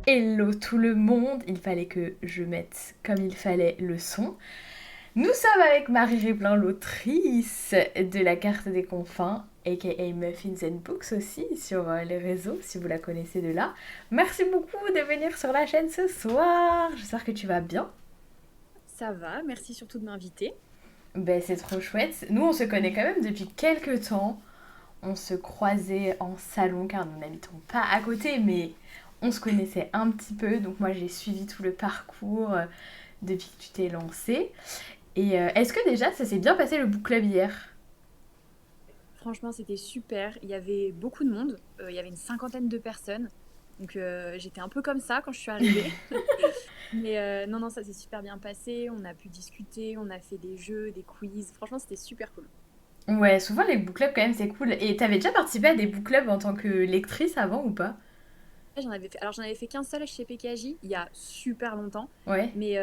Hello tout le monde, il fallait que je mette comme il fallait le son. Nous sommes avec Marie Réblin, l'autrice de La Carte des Confins, aka Muffins and Books aussi, sur les réseaux, si vous la connaissez de là. Merci beaucoup de venir sur la chaîne ce soir, j'espère que tu vas bien. Ça va, merci surtout de m'inviter. Ben c'est trop chouette. Nous on se connaît quand même depuis quelques temps. On se croisait en salon car nous n'habitons pas à côté, mais on se connaissait un petit peu. Donc moi j'ai suivi tout le parcours depuis que tu t'es lancée. Et est-ce que déjà ça s'est bien passé le book club hier? Franchement, c'était super. Il y avait beaucoup de monde. Il y avait une cinquantaine de personnes. Donc j'étais un peu comme ça quand je suis arrivée. Mais non, non, ça s'est super bien passé. On a pu discuter, on a fait des jeux, des quiz. Franchement, c'était super cool. Ouais, souvent les book clubs quand même c'est cool. Et t'avais déjà participé à des book clubs en tant que lectrice avant ou pas? Ouais, j'en avais fait qu'un seul chez PKJ il y a super longtemps. Ouais. Mais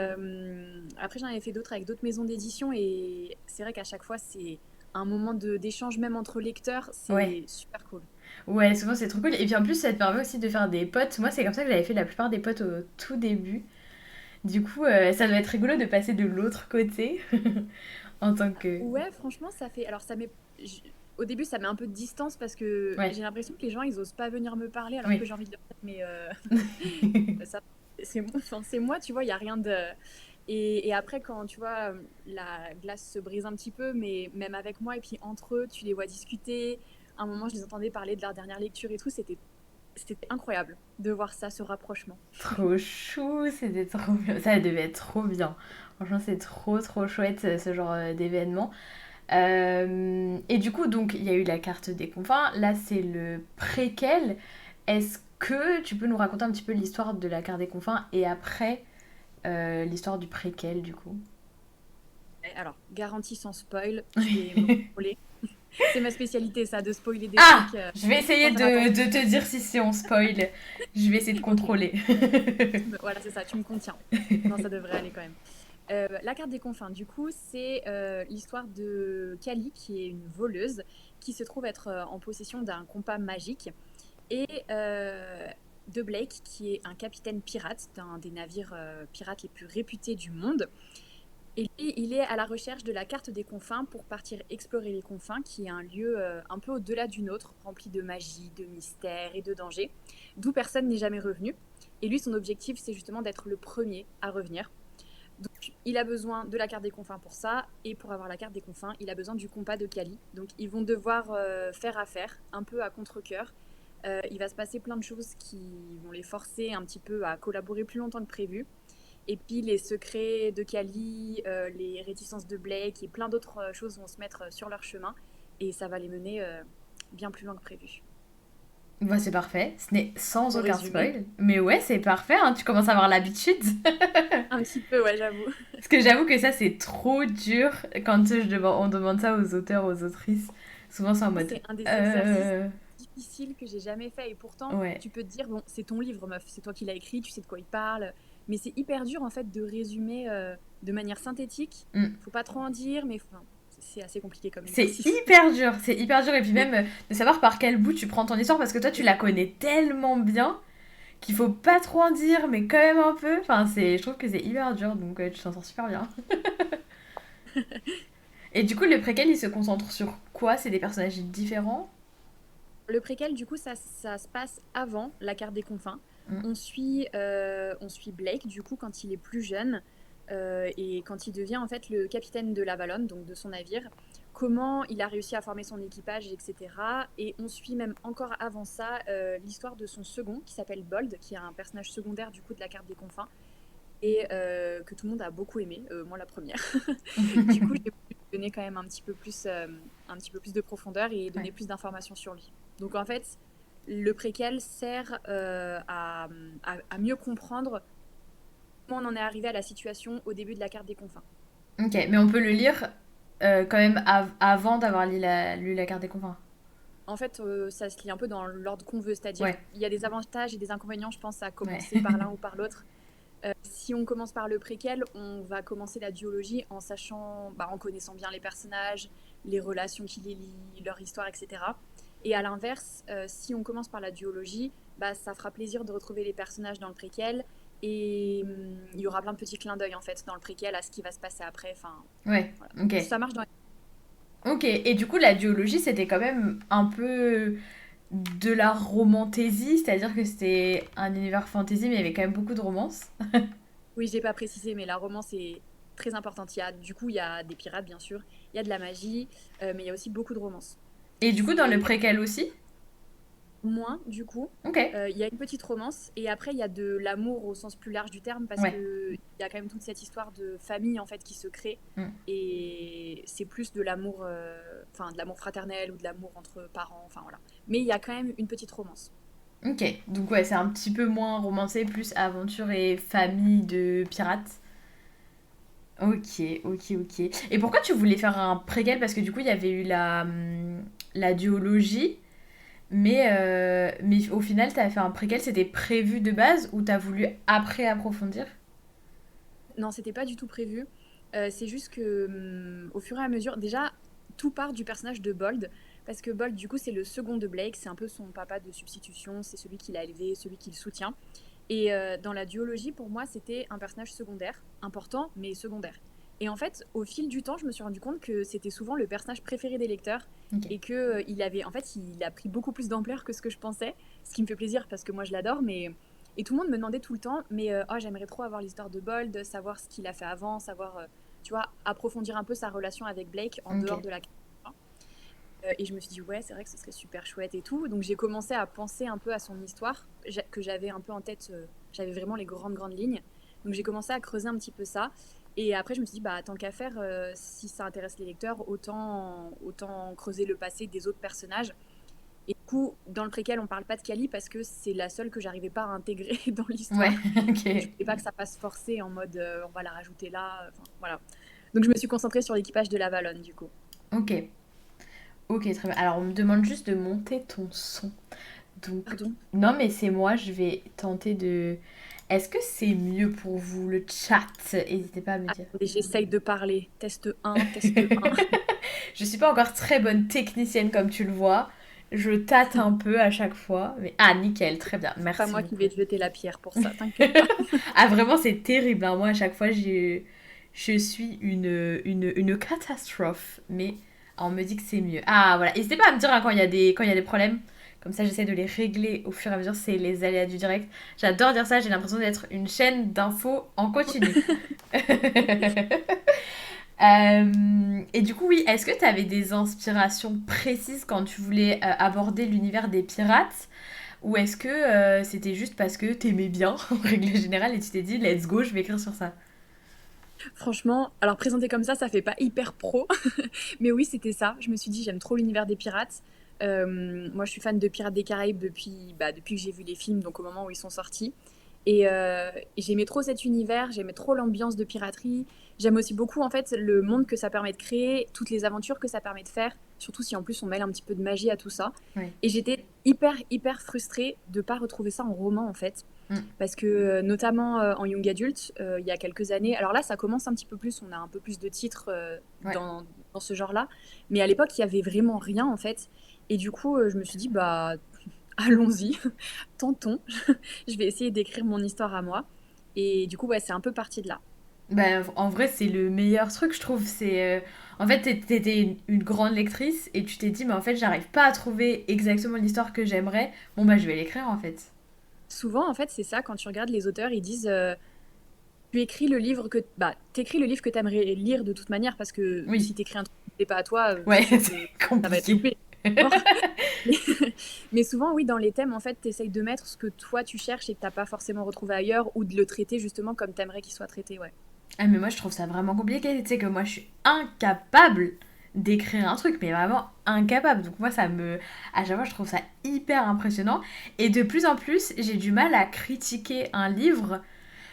après, j'en avais fait d'autres avec d'autres maisons d'édition. Et c'est vrai qu'à chaque fois, c'est un moment d'échange, même entre lecteurs. Ouais. C'est super cool. Ouais, souvent c'est trop cool. Et puis en plus ça te permet aussi de faire des potes. Moi c'est comme ça que j'avais fait la plupart des potes au tout début. Du coup ça doit être rigolo de passer de l'autre côté en tant que... Ouais, franchement, ça fait. Alors, au début, ça met un peu de distance parce que Ouais, j'ai l'impression que les gens, ils osent pas venir me parler alors que oui. j'ai envie de leur dire, mais ça, enfin, c'est moi, tu vois, il y a rien de. Et après, quand tu vois, la glace se brise un petit peu, mais même avec moi et puis entre eux, tu les vois discuter. À un moment, je les entendais parler de leur dernière lecture et tout. C'était incroyable de voir ça, ce rapprochement. Trop chou, c'était trop bien. Ça devait être trop bien. Franchement, c'est trop trop chouette ce genre d'événement. Et du coup, donc, il y a eu la carte des confins. Là, c'est le préquel. Est-ce que tu peux nous raconter un petit peu l'histoire de la carte des confins et après l'histoire du préquel, du coup? Alors, garantie sans spoil, tu vais me contrôler. C'est ma spécialité, ça, de spoiler des Ah! trucs Je vais essayer sans faire attention. de te dire si on spoil. Je vais essayer de Ok, contrôler. voilà, c'est ça, tu me contiens. Non, ça devrait aller quand même. La carte des confins, du coup, c'est l'histoire de Kali, qui est une voleuse, qui se trouve être en possession d'un compas magique, et de Blake, qui est un capitaine pirate d'un des navires pirates les plus réputés du monde. Et lui, il est à la recherche de la carte des confins pour partir explorer les confins, qui est un lieu un peu au-delà du nôtre, rempli de magie, de mystère et de danger, d'où personne n'est jamais revenu. Et lui, son objectif, c'est justement d'être le premier à revenir. Donc, il a besoin de la carte des confins pour ça, et pour avoir la carte des confins, il a besoin du compas de Kali. Donc, ils vont devoir faire affaire, un peu à contre-cœur. Il va se passer plein de choses qui vont les forcer un petit peu à collaborer plus longtemps que prévu. Et puis les secrets de Kali, les réticences de Blake et plein d'autres choses vont se mettre sur leur chemin. Et ça va les mener bien plus loin que prévu. Bah, c'est parfait. Ce n'est sans Pour aucun résumer, spoil. Mais ouais, c'est parfait, hein. Tu commences à avoir l'habitude. un petit peu, ouais, j'avoue. Parce que j'avoue que ça, c'est trop dur quand on demande ça aux auteurs, aux autrices. Souvent, c'est en mode. C'est un des exercices Euh... difficiles que j'ai jamais fait. Et pourtant, Ouais. tu peux te dire, bon, c'est ton livre, meuf, c'est toi qui l'as écrit, tu sais de quoi il parle. Mais c'est hyper dur, en fait, de résumer de manière synthétique. Mm. Faut pas trop en dire, mais enfin, c'est assez compliqué comme C'est exercice. hyper dur. C'est hyper dur. Et puis même de savoir par quel bout tu prends ton histoire. Parce que toi, tu la connais tellement bien qu'il faut pas trop en dire, mais quand même un peu. Enfin, je trouve que c'est hyper dur. Donc, tu t'en sors super bien. Et du coup, le préquel, il se concentre sur quoi? C'est des personnages différents? Le préquel, du coup, ça se passe avant la carte des confins. Mm. On suit Blake, du coup, quand il est plus jeune et quand il devient en fait le capitaine de l'Avalon, donc de son navire. Comment il a réussi à former son équipage, etc. Et on suit même encore avant ça l'histoire de son second, qui s'appelle Bold, qui est un personnage secondaire du coup de la carte des confins et que tout le monde a beaucoup aimé, moi la première. Du coup, j'ai voulu donner quand même un petit peu plus de profondeur et Ouais. donner plus d'informations sur lui. Donc en fait, le préquel sert à mieux comprendre comment on en est arrivé à la situation au début de la carte des confins. Ok, mais on peut le lire quand même avant d'avoir lu la carte des confins. En fait, ça se lit un peu dans l'ordre qu'on veut, c'est-à-dire Ouais, il y a des avantages et des inconvénients, je pense, à ouais. commencer par l'un ou par l'autre. Si on commence par le préquel, on va commencer la duologie en sachant, bah, en connaissant bien les personnages, les relations qui les lient, leur histoire, etc. Et à l'inverse, si on commence par la duologie, bah, ça fera plaisir de retrouver les personnages dans le préquel. Et il y aura plein de petits clins d'œil en fait dans le préquel à ce qui va se passer après. Enfin, Ouais, voilà. ok. Ça marche dans. Ok, et du coup, la duologie, c'était quand même un peu de la romantaisie, c'est-à-dire que c'était un univers fantasy, mais il y avait quand même beaucoup de romance. Oui, j'ai pas précisé, mais la romance est très importante. Il y a des pirates, bien sûr. Il y a de la magie, mais il y a aussi beaucoup de romance. Et du coup, dans le C'est préquel aussi. moins, du coup. Ok, Il y a une petite romance, et après, il y a de l'amour au sens plus large du terme, parce ouais. que il y a quand même toute cette histoire de famille, en fait, qui se crée. Mm. Et c'est plus de l'amour, enfin, de l'amour fraternel ou de l'amour entre parents, enfin voilà. Mais il y a quand même une petite romance. Ok, donc ouais, c'est un petit peu moins romancé, plus aventure et famille de pirates. Ok, ok, ok. Et pourquoi tu voulais faire un préquel? Parce que du coup, il y avait eu la duologie, mais au final, t'as fait un préquel, c'était prévu de base ou t'as voulu après approfondir? Non, c'était pas du tout prévu. C'est juste que, au fur et à mesure, déjà, tout part du personnage de Bold, parce que Bold, du coup, c'est le second de Blake, c'est un peu son papa de substitution, c'est celui qui l'a élevé, celui qui le soutient. Et dans la duologie, pour moi, c'était un personnage secondaire, important, mais secondaire. Et en fait, au fil du temps, je me suis rendu compte que c'était souvent le personnage préféré des lecteurs Ok. et que en fait, il a pris beaucoup plus d'ampleur que ce que je pensais, ce qui me fait plaisir parce que moi, je l'adore, mais et tout le monde me demandait tout le temps, mais oh, j'aimerais trop avoir l'histoire de Bold, savoir ce qu'il a fait avant, savoir, tu vois, approfondir un peu sa relation avec Blake en Ok. dehors de la. Et je me suis dit, ouais, c'est vrai que ce serait super chouette et tout. Donc j'ai commencé à penser un peu à son histoire, que j'avais un peu en tête. J'avais vraiment les grandes, grandes lignes. Donc j'ai commencé à creuser un petit peu ça. Et après, je me suis dit, bah, tant qu'à faire, si ça intéresse les lecteurs, autant creuser le passé des autres personnages. Et du coup, dans le préquel, on parle pas de Kali parce que c'est la seule que j'arrivais pas à intégrer dans Ouais, l'histoire. Et je ok. voulais pas que ça passe forcé en mode on va la rajouter là. Enfin, voilà. Donc je me suis concentrée sur l'équipage de la Valonne, du coup. Ok. Ok, très bien. Alors, on me demande juste de monter ton son. Donc, Pardon. non, mais c'est moi, je vais tenter de. Est-ce que c'est mieux pour vous le chat? N'hésitez pas à me dire. Attendez, j'essaye de parler. Test un, test un. Je suis pas encore très bonne technicienne comme tu le vois. Je tâte un peu à chaque fois. Mais ah, nickel, très bien. C'est pas Merci moi qui beaucoup. vais te jeter la pierre pour ça, t'inquiète pas. Ah, vraiment, c'est terrible, hein. Moi, à chaque fois, je suis une catastrophe. Mais on me dit que c'est mieux. Ah, voilà. N'hésitez pas à me dire hein, quand il y a des problèmes. Comme ça, j'essaie de les régler au fur et à mesure. C'est les aléas du direct. J'adore dire ça. J'ai l'impression d'être une chaîne d'infos en continu. Et du coup, oui, est-ce que tu avais des inspirations précises quand tu voulais aborder l'univers des pirates? Ou est-ce que c'était juste parce que t'aimais bien, en règle générale, et tu t'es dit, let's go, je vais écrire sur ça? Franchement, alors présenté comme ça fait pas hyper pro. Mais oui, c'était ça. Je me suis dit, j'aime trop l'univers des pirates. Moi, je suis fan de Pirates des Caraïbes depuis que j'ai vu les films, donc au moment où ils sont sortis. Et j'aimais trop cet univers, j'aimais trop l'ambiance de piraterie. J'aime aussi beaucoup en fait le monde que ça permet de créer, toutes les aventures que ça permet de faire, surtout si en plus on mêle un petit peu de magie à tout ça. Ouais. Et j'étais hyper hyper frustrée de pas retrouver ça en roman en fait, Mm. parce que notamment en young adult, il y a quelques années. Alors là, ça commence un petit peu plus, on a un peu plus de titres Ouais. dans ce genre-là, mais à l'époque, il y avait vraiment rien en fait. Et du coup, je me suis dit bah allons-y, tentons. Je vais essayer d'écrire mon histoire à moi. Et du coup, ouais, c'est un peu parti de là. Ben, en vrai, c'est le meilleur truc, je trouve. En fait, t'étais une grande lectrice et tu t'es dit, mais en fait, j'arrive pas à trouver exactement l'histoire que j'aimerais. Bon, bah, je vais l'écrire, en fait. Souvent, en fait, c'est ça, quand tu regardes les auteurs, ils disent tu écris le livre que bah, t'écris le livre que t'aimerais lire de toute manière, parce que Oui. si t'écris un truc qui plaît pas à toi, Ouais, c'est sûr que c'est ça va être compliqué. loupé. Mort. Mais, mais souvent, oui, dans les thèmes, en fait, t'essayes de mettre ce que toi tu cherches et que t'as pas forcément retrouvé ailleurs, ou de le traiter justement comme t'aimerais qu'il soit traité, ouais. Ah, mais moi, je trouve ça vraiment compliqué. Tu sais que moi, je suis incapable d'écrire un truc, mais vraiment incapable. Donc, moi, à chaque fois, je trouve ça hyper impressionnant. Et de plus en plus, j'ai du mal à critiquer un livre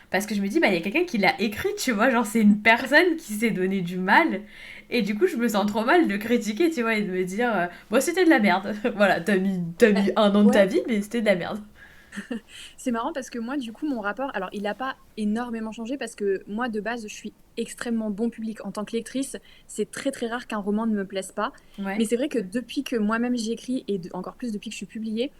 parce que je me dis, bah, il y a quelqu'un qui l'a écrit, tu vois. Genre, c'est une personne qui s'est donné du mal. Et du coup, je me sens trop mal de critiquer, tu vois, et de me dire, bon, c'était de la merde. Voilà, t'as Bah, mis un an de ta ouais, vie, mais c'était de la merde. c'est marrant parce que moi, du coup, mon rapport, alors il n'a pas énormément changé parce que moi, de base, je suis extrêmement bon public. En tant que lectrice, c'est très très rare qu'un roman ne me plaise pas. Ouais. Mais c'est vrai que depuis que moi-même j'écris, et encore plus depuis que je suis publiée,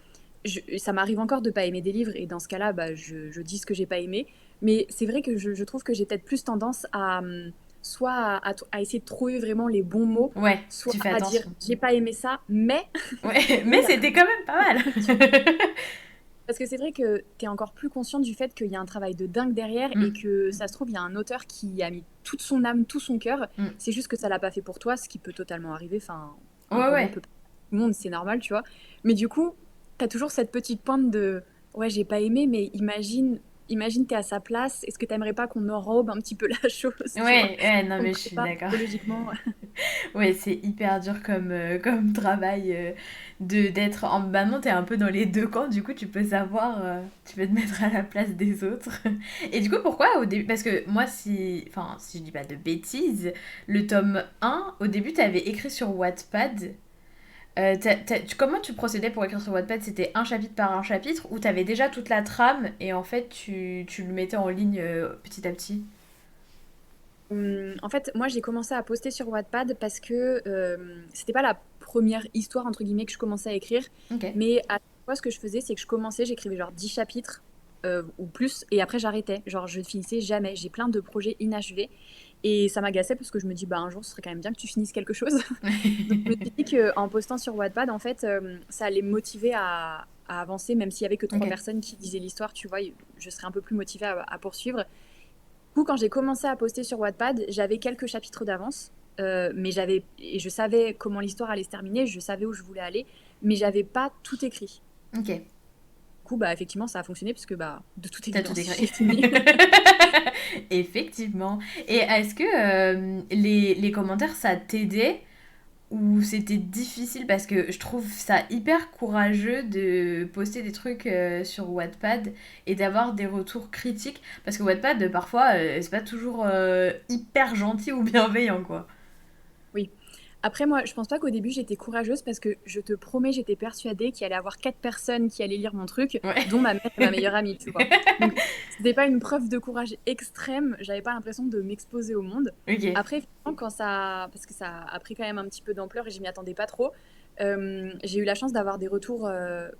ça m'arrive encore de pas aimer des livres et dans ce cas-là, bah, je dis ce que j'ai pas aimé. Mais c'est vrai que je trouve que j'ai peut-être plus tendance à soit à essayer de trouver vraiment les bons mots, Ouais, soit tu fais à dire attention. j'ai pas aimé ça, mais Ouais, mais mais c'était quand même pas mal. parce que c'est vrai que tu es encore plus conscient du fait qu'il y a un travail de dingue derrière et Mm, que ça se trouve, il y a un auteur qui a mis toute son âme, tout son cœur. mm. C'est juste que ça l'a pas fait pour toi, ce qui peut totalement arriver. Enfin, un Ouais, roman ouais. peut pas tout le monde, c'est normal, tu vois. Mais du coup, tu as toujours cette petite pointe de ouais, j'ai pas aimé, mais imagine t'es à sa place. Est-ce que t'aimerais pas qu'on enrobe un petit peu la chose, tu vois? Ouais, ouais, non, Qu'on le mais je suis prépare d'accord. psychologiquement. Ouais, c'est hyper dur comme, comme travail d'être en... Bah non, t'es un peu dans les deux camps, du coup tu peux savoir, tu peux te mettre à la place des autres. Et du coup pourquoi au début... Parce que moi si... Enfin, si je dis pas de bêtises, le tome 1, au début t'avais écrit sur Wattpad. Comment tu procédais pour écrire sur Wattpad? C'était un chapitre par un chapitre ou t'avais déjà toute la trame et en fait tu le mettais en ligne petit à petit? En fait, moi, j'ai commencé à poster sur Wattpad parce que c'était pas la première histoire, entre guillemets, que je commençais à écrire. Ok, Mais à chaque fois, ce que je faisais, c'est que je commençais, j'écrivais genre 10 chapitres ou plus, et après, j'arrêtais. Genre, je ne finissais jamais. J'ai plein de projets inachevés. Et ça m'agaçait parce que je me dis, bah, un jour, ce serait quand même bien que tu finisses quelque chose. Donc, je me suis dit qu'en postant sur Wattpad, en fait, ça allait me motiver à avancer, même s'il y avait que trois ok, personnes qui disaient l'histoire, tu vois, je serais un peu plus motivée à poursuivre. Du coup, quand j'ai commencé à poster sur Wattpad, j'avais quelques chapitres d'avance, mais et je savais comment l'histoire allait se terminer, je savais où je voulais aller, mais j'avais pas tout écrit. ok. Du coup, bah, effectivement, ça a fonctionné parce que, bah, de toute T'as tout évidence, j'ai écrit. fini. Effectivement. Et est-ce que les commentaires, ça t'aidait ou c'était difficile? Parce que je trouve ça hyper courageux de poster des trucs sur Wattpad et d'avoir des retours critiques. Parce que Wattpad, parfois, c'est pas toujours hyper gentil ou bienveillant, quoi. Oui. Après, moi, je pense pas qu'au début j'étais courageuse parce que je te promets, j'étais persuadée qu'il allait y avoir 4 personnes qui allaient lire mon truc, Ouais. dont ma mère et ma meilleure amie, tu vois. Donc, c'était pas une preuve de courage extrême, j'avais pas l'impression de m'exposer au monde. Ok. Après, effectivement, parce que ça a pris quand même un petit peu d'ampleur et je m'y attendais pas trop, j'ai eu la chance d'avoir des retours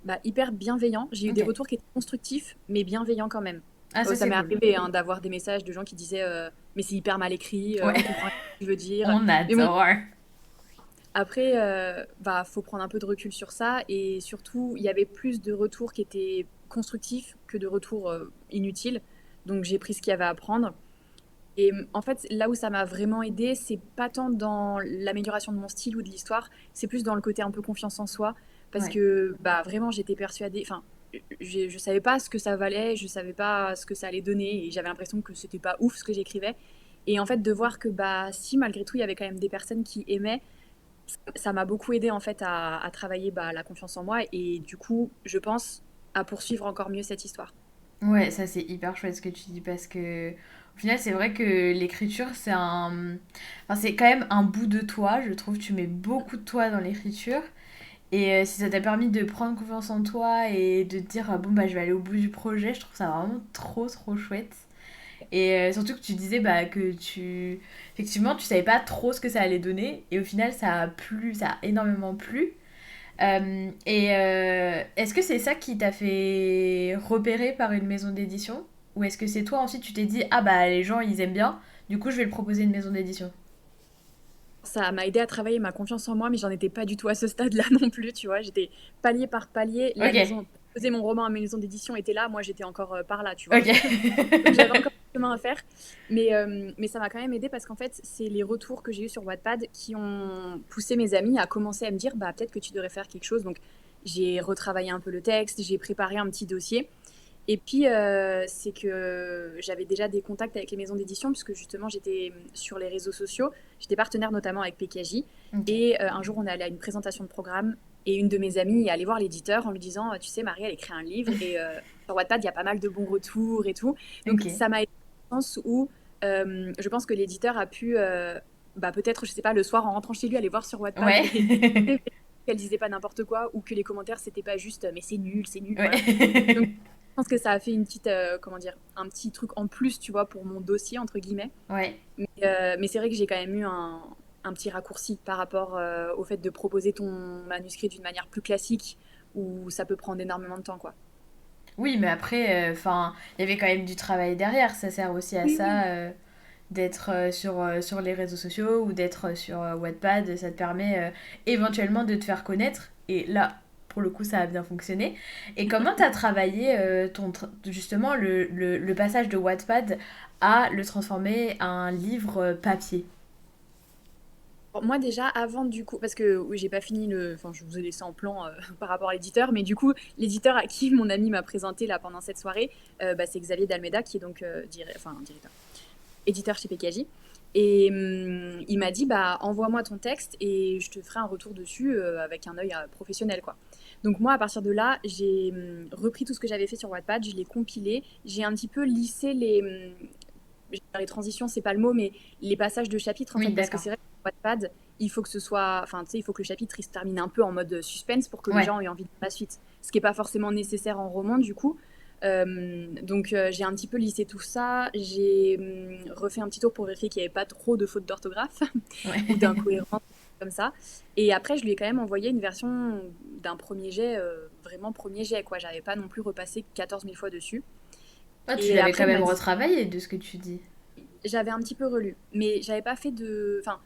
bah, hyper bienveillants. J'ai eu des Ok. retours qui étaient constructifs, mais bienveillants quand même. Ah, ça Ça c'est m'est cool. arrivé hein, d'avoir des messages de gens qui disaient mais c'est hyper mal écrit, Ouais. on comprend rien à ce que tu veux dire. On Mais bon, adore. après, bah, faut prendre un peu de recul sur ça et surtout, il y avait plus de retours qui étaient constructifs que de retours inutiles. Donc j'ai pris ce qu'il y avait à prendre. Et en fait, là où ça m'a vraiment aidé, c'est pas tant dans l'amélioration de mon style ou de l'histoire, c'est plus dans le côté un peu confiance en soi, parce Ouais. que bah vraiment j'étais persuadée, enfin, je savais pas ce que ça valait, je savais pas ce que ça allait donner, et j'avais l'impression que c'était pas ouf ce que j'écrivais. Et en fait, de voir que bah si malgré tout il y avait quand même des personnes qui aimaient, ça m'a beaucoup aidé en fait à travailler bah, la confiance en moi et du coup, je pense à poursuivre encore mieux cette histoire. Ouais, ça c'est hyper chouette ce que tu dis parce que au final c'est vrai que l'écriture c'est un... Enfin, c'est quand même un bout de toi, je trouve. Tu mets beaucoup de toi dans l'écriture et si ça t'a permis de prendre confiance en toi et de te dire ah, bon bah je vais aller au bout du projet, je trouve ça vraiment trop trop chouette. Et surtout que tu disais bah, que tu... Effectivement tu savais pas trop ce que ça allait donner et au final ça a plu, ça a énormément plu. Est-ce que c'est ça qui t'a fait repérer par une maison d'édition? Ou est-ce que c'est toi ensuite tu t'es dit ah bah les gens ils aiment bien, du coup je vais le proposer à une maison d'édition? Ça m'a aidé à travailler ma confiance en moi, mais j'en étais pas du tout à ce stade-là non plus, tu vois. J'étais palier par palier. La Ok, maison, poser mon roman à ma maison d'édition était là, moi j'étais encore par là, tu vois. ok. Donc j'avais encore du chemin à faire. Mais ça m'a quand même aidé parce qu'en fait, c'est les retours que j'ai eu sur Wattpad qui ont poussé mes amis à commencer à me dire bah peut-être que tu devrais faire quelque chose. Donc j'ai retravaillé un peu le texte, j'ai préparé un petit dossier. Et puis, c'est que j'avais déjà des contacts avec les maisons d'édition, puisque justement, j'étais sur les réseaux sociaux. J'étais partenaire notamment avec PKJ. Ok. Et un jour, on est allé à une présentation de programme. Et une de mes amies est allée voir l'éditeur en lui disant tu sais, Marie, elle écrit un livre. Et sur Wattpad, il y a pas mal de bons retours et tout. Donc, Ok. ça m'a aidé dans le sens où je pense que l'éditeur a pu, bah, peut-être, je sais pas, le soir, en rentrant chez lui, aller voir sur Wattpad Ouais. et qu'elle disait pas n'importe quoi ou que les commentaires, c'était pas juste mais c'est nul, voilà. Donc, Ouais. je pense que ça a fait une petite, comment dire, un petit truc en plus, tu vois, pour mon dossier, entre guillemets. Ouais. Mais c'est vrai que j'ai quand même eu un petit raccourci par rapport au fait de proposer ton manuscrit d'une manière plus classique, où ça peut prendre énormément de temps, quoi. Oui, mais après, enfin, il y avait quand même du travail derrière. Ça sert aussi à Oui, oui. ça, d'être sur les réseaux sociaux ou d'être sur Wattpad. Ça te permet éventuellement de te faire connaître. Et là, pour le coup, ça a bien fonctionné. Et comment tu as travaillé justement le passage de Wattpad à le transformer en un livre papier? Bon, moi déjà, avant du coup, parce que oui, j'ai pas fini le... Enfin, je vous ai laissé en plan par rapport à l'éditeur, mais du coup, l'éditeur à qui mon ami m'a présenté là pendant cette soirée, bah, c'est Xavier Dalmeda, qui est donc directeur, éditeur chez PKJ. Et il m'a dit, bah, envoie-moi ton texte et je te ferai un retour dessus avec un œil professionnel, quoi. Donc moi, à partir de là, j'ai repris tout ce que j'avais fait sur Wattpad, je l'ai compilé, j'ai un petit peu lissé les transitions, c'est pas le mot, mais les passages de chapitres, en Oui, fait, parce que d'accord. c'est vrai que sur Wattpad, il faut que ce soit, enfin, tu sais, il faut que le chapitre il se termine un peu en mode suspense pour que les Ouais. gens aient envie de la suite, ce qui est pas forcément nécessaire en roman, du coup. Donc j'ai un petit peu lissé tout ça, j'ai refait un petit tour pour vérifier qu'il n'y avait pas trop de fautes d'orthographe ou Ouais. d'incohérences comme ça. Et après, je lui ai quand même envoyé une version d'un premier jet, vraiment premier jet, quoi. J'avais pas non plus repassé 14 000 fois dessus. Ah, tu Et l'avais après, quand il m'a même dit, retravaillé de ce que tu dis. j'avais un petit peu relu, mais j'avais pas fait de... Enfin,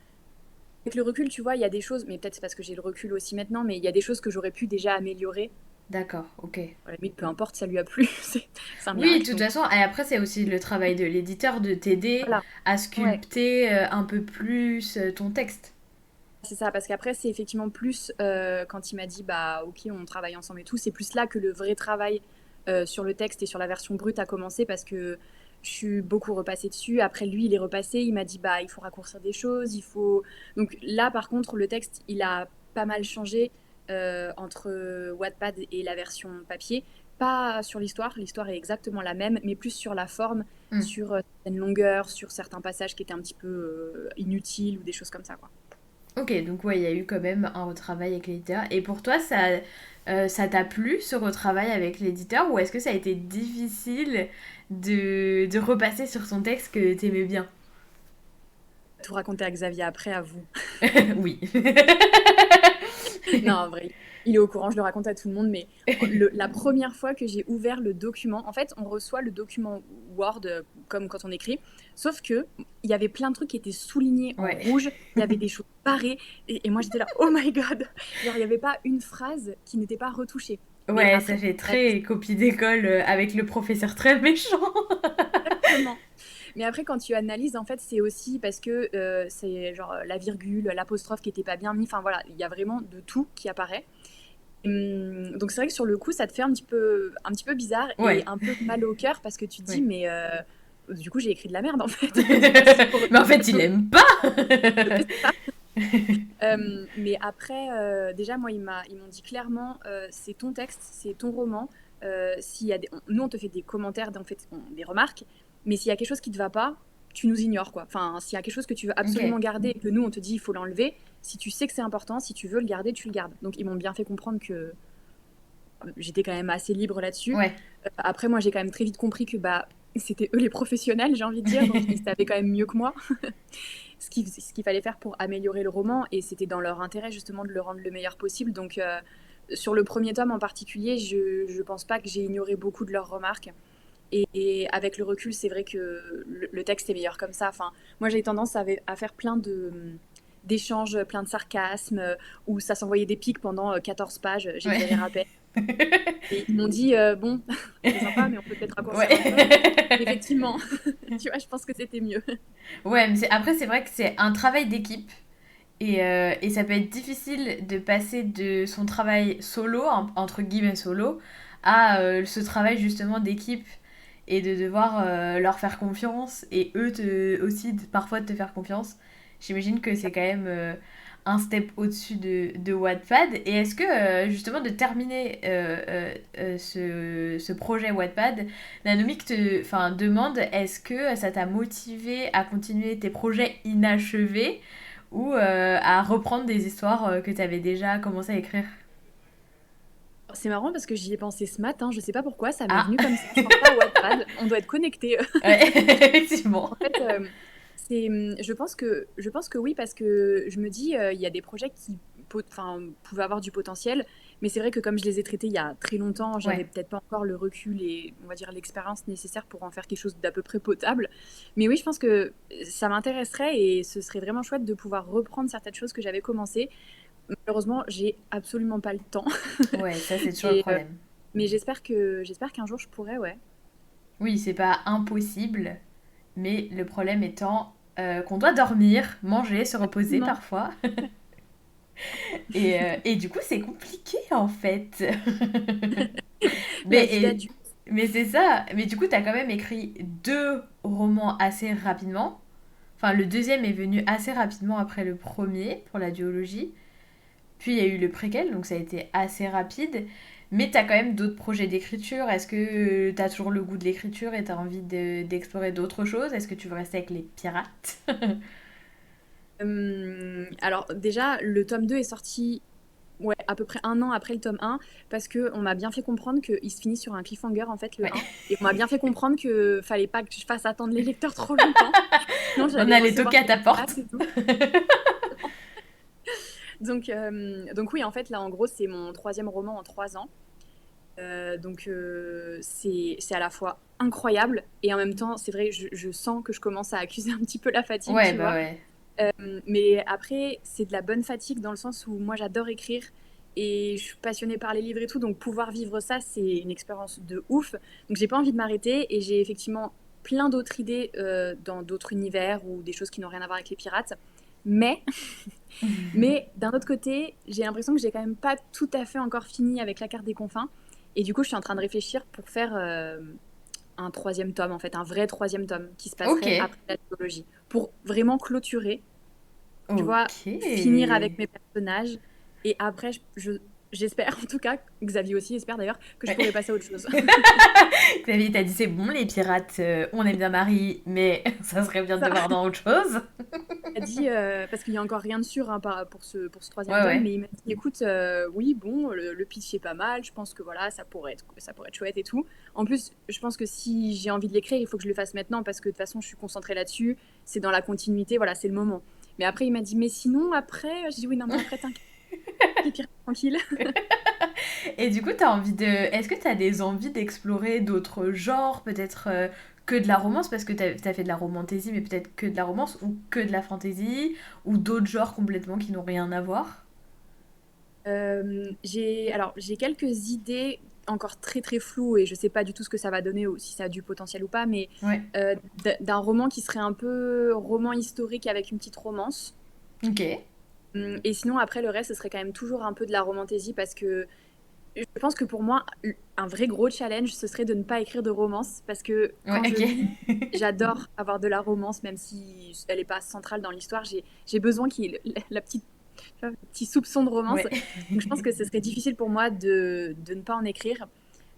avec le recul, tu vois, il y a des choses, mais peut-être c'est parce que j'ai le recul aussi maintenant, mais il y a des choses que j'aurais pu déjà améliorer. D'accord, ok. À la limite, peu importe, ça lui a plu, c'est un Oui, de miracle. toute Donc façon, et après, c'est aussi le travail de l'éditeur de t'aider voilà, à ouais, sculpter un peu plus ton texte. c'est ça, parce qu'après, c'est effectivement plus quand il m'a dit, bah ok, on travaille ensemble et tout, c'est plus là que le vrai travail sur le texte et sur la version brute a commencé parce que je suis beaucoup repassée dessus. Après, lui, il est repassé, il m'a dit, bah il faut raccourcir des choses, il faut. Donc là, par contre, le texte, il a pas mal changé entre Wattpad et la version papier. Pas sur l'histoire est exactement la même, mais plus sur la forme, Hmm. sur certaines longueurs, sur certains passages qui étaient un petit peu inutiles ou des choses comme ça, quoi. Ok, donc ouais, il y a eu quand même un retravail avec l'éditeur. Et pour toi, ça t'a plu ce retravail avec l'éditeur ou est-ce que ça a été difficile de repasser sur son texte que t'aimais bien? Tout raconter à Xavier après, à vous. Oui. Non, en vrai, il est au courant, je le raconte à tout le monde, mais la première fois que j'ai ouvert le document, en fait, on reçoit le document Word comme quand on écrit, sauf que il y avait plein de trucs qui étaient soulignés en Ouais. rouge, il y avait des choses barrées, et moi j'étais là, oh my god! Genre, il n'y avait pas une phrase qui n'était pas retouchée. Mais Ouais, ça après, fait très copie d'école avec le professeur très méchant. exactement. Mais après, quand tu analyses, en fait, c'est aussi parce que c'est genre la virgule, l'apostrophe qui était pas bien mis. Enfin voilà, il y a vraiment de tout qui apparaît. Donc c'est vrai que sur le coup, ça te fait un petit peu bizarre et Ouais. un peu mal au cœur parce que tu te dis, Ouais. mais du coup, j'ai écrit de la merde en fait. Merci pour Mais en fait, il aime pas. c'est ça. Mais après, déjà, moi, ils m'ont dit clairement, c'est ton texte, c'est ton roman. S'il y a nous, on te fait des commentaires, on fait des remarques, mais s'il y a quelque chose qui te va pas, tu nous ignores, quoi. Enfin, s'il y a quelque chose que tu veux absolument Ok. garder et que nous, on te dit, il faut l'enlever, si tu sais que c'est important, si tu veux le garder, tu le gardes. Donc, ils m'ont bien fait comprendre que j'étais quand même assez libre là-dessus. Ouais. Après, moi, j'ai quand même très vite compris que bah, c'était eux les professionnels, j'ai envie de dire, donc ils savaient quand même mieux que moi ce qu'il fallait faire pour améliorer le roman, et c'était dans leur intérêt justement de le rendre le meilleur possible. Donc, sur le premier tome en particulier, je pense pas que j'ai ignoré beaucoup de leurs remarques. Et avec le recul, c'est vrai que le texte est meilleur comme ça. Enfin, moi, j'ai tendance à faire plein d'échanges, plein de sarcasmes, où ça s'envoyait des pics pendant 14 pages, j'exagère à Ouais. peine. Et ils m'ont dit, bon, c'est sympa, mais on peut peut-être raccourcir un peu. Ouais. Effectivement, tu vois, je pense que c'était mieux. Ouais, mais après, c'est vrai que c'est un travail d'équipe. Et ça peut être difficile de passer de son travail solo, entre guillemets solo, à ce travail justement d'équipe et de devoir leur faire confiance et eux aussi parfois de te faire confiance. J'imagine que c'est quand même un step au-dessus de Wattpad. Et est-ce que justement de terminer ce projet Wattpad, Nanomic enfin, demande est-ce que ça t'a motivé à continuer tes projets inachevés ou à reprendre des histoires que tu avais déjà commencé à écrire? C'est marrant parce que j'y ai pensé ce matin, je sais pas pourquoi, ça m'est Ah, venu comme ça. Je pense pas à Wattpad, on doit être connectés. ouais, effectivement. En fait, je pense que oui parce que je me dis il y a des projets pouvaient avoir du potentiel. Mais c'est vrai que comme je les ai traités il y a très longtemps, j'avais Ouais. peut-être pas encore le recul et on va dire l'expérience nécessaire pour en faire quelque chose d'à peu près potable. Mais oui, je pense que ça m'intéresserait et ce serait vraiment chouette de pouvoir reprendre certaines choses que j'avais commencées. Malheureusement, j'ai absolument pas le temps. Ouais, ça c'est toujours le Et, problème. mais j'espère qu'un jour je pourrais, ouais. Oui, c'est pas impossible, mais le problème étant qu'on doit dormir, manger, se reposer Non. parfois. Et du coup, c'est compliqué en fait. La Mais, vie d'adulte. mais c'est ça. Mais du coup, t'as quand même écrit deux romans assez rapidement. Enfin, le deuxième est venu assez rapidement après le premier pour la duologie. Puis il y a eu le préquel, donc ça a été assez rapide. Mais t'as quand même d'autres projets d'écriture. Est-ce que t'as toujours le goût de l'écriture et t'as envie d'explorer d'autres choses? Est-ce que tu veux rester avec les pirates? Alors déjà, le tome 2 est sorti ouais, à peu près un an après le tome un parce que on m'a bien fait comprendre qu'il se finit sur un cliffhanger, en fait, le Ouais. un. Et on m'a bien fait comprendre que fallait pas que je fasse attendre les lecteurs trop longtemps. Sinon, On j'allais allait recevoir toquer à des ta pirates porte. et tout. Donc oui, en fait, là, en gros, c'est mon troisième roman en 3 ans. C'est à la fois incroyable et en même temps, c'est vrai, je sens que je commence à accuser un petit peu la fatigue, Ouais, tu bah vois. ouais. Mais après, c'est de la bonne fatigue dans le sens où moi j'adore écrire et je suis passionnée par les livres et tout, donc pouvoir vivre ça, c'est une expérience de ouf. Donc j'ai pas envie de m'arrêter et j'ai effectivement plein d'autres idées dans d'autres univers ou des choses qui n'ont rien à voir avec les pirates. Mais, mais d'un autre côté, j'ai l'impression que j'ai quand même pas tout à fait encore fini avec la carte des confins. Et du coup, je suis en train de réfléchir pour faire un troisième tome, en fait, un vrai troisième tome qui se Ok. passerait après la trilogie, pour vraiment clôturer, tu vois, Ok. finir avec mes personnages. Et après, j'espère, en tout cas, Xavier aussi espère d'ailleurs, que je pourrais passer à autre chose. Xavier t'a dit c'est bon, les pirates, on aime bien Marie, mais ça serait bien de Ça, te voir dans autre chose. il m'a dit, parce qu'il n'y a encore rien de sûr hein, pour ce troisième Ouais, tome, ouais. mais il m'a dit, écoute, oui, bon, le pitch est pas mal, je pense que voilà, ça pourrait être chouette et tout. En plus, je pense que si j'ai envie de l'écrire, il faut que je le fasse maintenant, parce que de toute façon, je suis concentrée là-dessus, c'est dans la continuité, voilà, c'est le moment. Mais après, il m'a dit, mais sinon, après, j'ai dit, oui, non, mais après, t'inquiète, les pirates, tranquille. Et du coup, t'as envie de. Est-ce que t'as des envies d'explorer d'autres genres, peut-être que de la romance, parce que t'as fait de la romantasy, mais peut-être que de la romance, ou que de la fantasy, ou d'autres genres complètement qui n'ont rien à voir? J'ai quelques idées encore très très floues et je sais pas du tout ce que ça va donner ou si ça a du potentiel ou pas, mais Ouais. d'un roman qui serait un peu roman historique avec une petite romance. Ok. Et sinon, après, le reste, ce serait quand même toujours un peu de la romantaisie parce que je pense que pour moi, un vrai gros challenge, ce serait de ne pas écrire de romance parce que Ouais, quand je lis, ok. j'adore avoir de la romance, même si elle n'est pas centrale dans l'histoire. J'ai besoin qu'il y ait la petite, tu vois, le petit soupçon de romance. Ouais. Donc je pense que ce serait difficile pour moi de ne pas en écrire.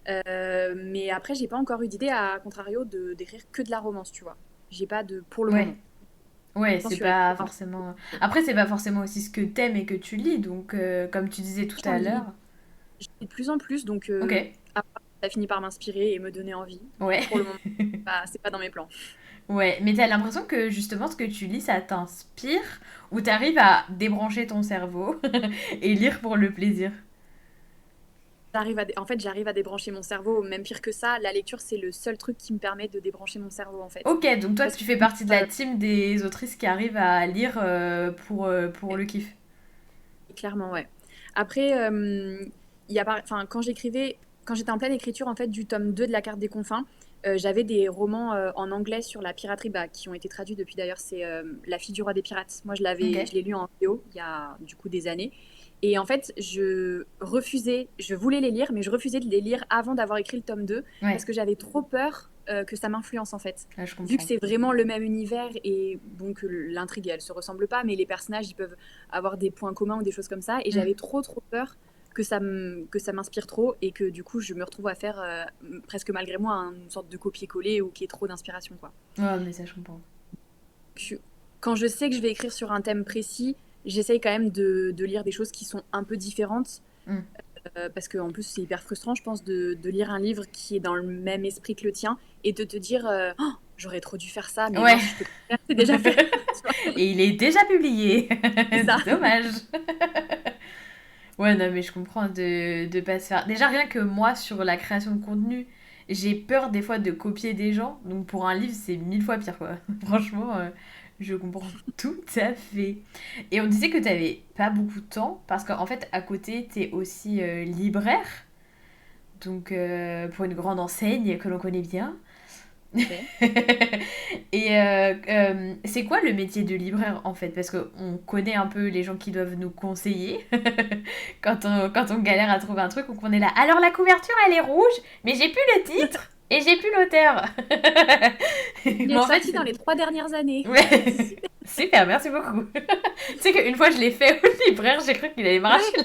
Mais après, j'ai pas encore eu d'idée, à contrario, d'écrire que de la romance, tu vois. J'ai pas de pour le Ouais. moment. Ouais, Je pense c'est que je vais pas écrire un forcément. peu. Après, c'est pas forcément aussi ce que t'aimes et que tu lis, donc comme tu disais tout J'en à lis, l'heure. j'en lis de plus en plus, donc Ok. après, ça finit par m'inspirer et me donner envie. Mais Ouais. pour le moment, c'est pas dans mes plans. Ouais, mais t'as l'impression que justement ce que tu lis, ça t'inspire ou t'arrives à débrancher ton cerveau et lire pour le plaisir. En fait, j'arrive à débrancher mon cerveau. Même pire que ça, la lecture, c'est le seul truc qui me permet de débrancher mon cerveau, en fait. Ok, donc toi Parce que, tu fais partie de la euh, team des autrices qui arrivent à lire pour le kiff. clairement, ouais. Après, il y a enfin, quand j'étais en pleine écriture en fait du tome 2 de La Carte des Confins, j'avais des romans en anglais sur la piraterie bah, qui ont été traduits depuis d'ailleurs. C'est La fille du roi des pirates. Moi, Ok. je l'ai lu en VO il y a du coup des années. Et en fait, je voulais les lire, mais je refusais de les lire avant d'avoir écrit le tome 2 Ouais, parce que j'avais trop peur que ça m'influence en fait. ouais, je Vu que comprends. c'est vraiment le même univers et bon que l'intrigue elle se ressemble pas, mais les personnages ils peuvent avoir des points communs ou des choses comme ça. Et Hmm. j'avais trop trop peur que ça m'inspire trop et que du coup je me retrouve à faire presque malgré moi une sorte de copier-coller ou qu'il y ait trop d'inspiration quoi. Ouais, mais ça je comprends. Quand je sais que je vais écrire sur un thème précis, j'essaye quand même de lire des choses qui sont un peu différentes Hmm. parce qu'en plus c'est hyper frustrant je pense de lire un livre qui est dans le même esprit que le tien et de te dire oh, j'aurais trop dû faire ça mais Ouais. mince je peux pas le faire, c'est déjà fait. Tu vois, Et il est déjà publié. c'est ça. Dommage. Ouais, non, mais je comprends de pas se faire. Déjà, rien que moi, sur la création de contenu, j'ai peur des fois de copier des gens. Donc, pour un livre, c'est 1000 fois pire, quoi. Franchement, je comprends tout à fait. Et on disait que t'avais pas beaucoup de temps, parce qu'en fait, à côté, t'es aussi libraire. Donc, pour une grande enseigne que l'on connaît bien. Ok. Et c'est quoi le métier de libraire en fait? Parce qu'on connaît un peu les gens qui doivent nous conseiller quand on galère à trouver un truc ou qu'on est là. Alors la couverture elle est rouge, mais j'ai plus le titre et j'ai plus l'auteur. Il Mais est en fait, sorti dans les 3 dernières années. ouais. Super. Super, merci beaucoup. Tu sais qu'une fois je l'ai fait au libraire, j'ai cru qu'il allait m'arracher la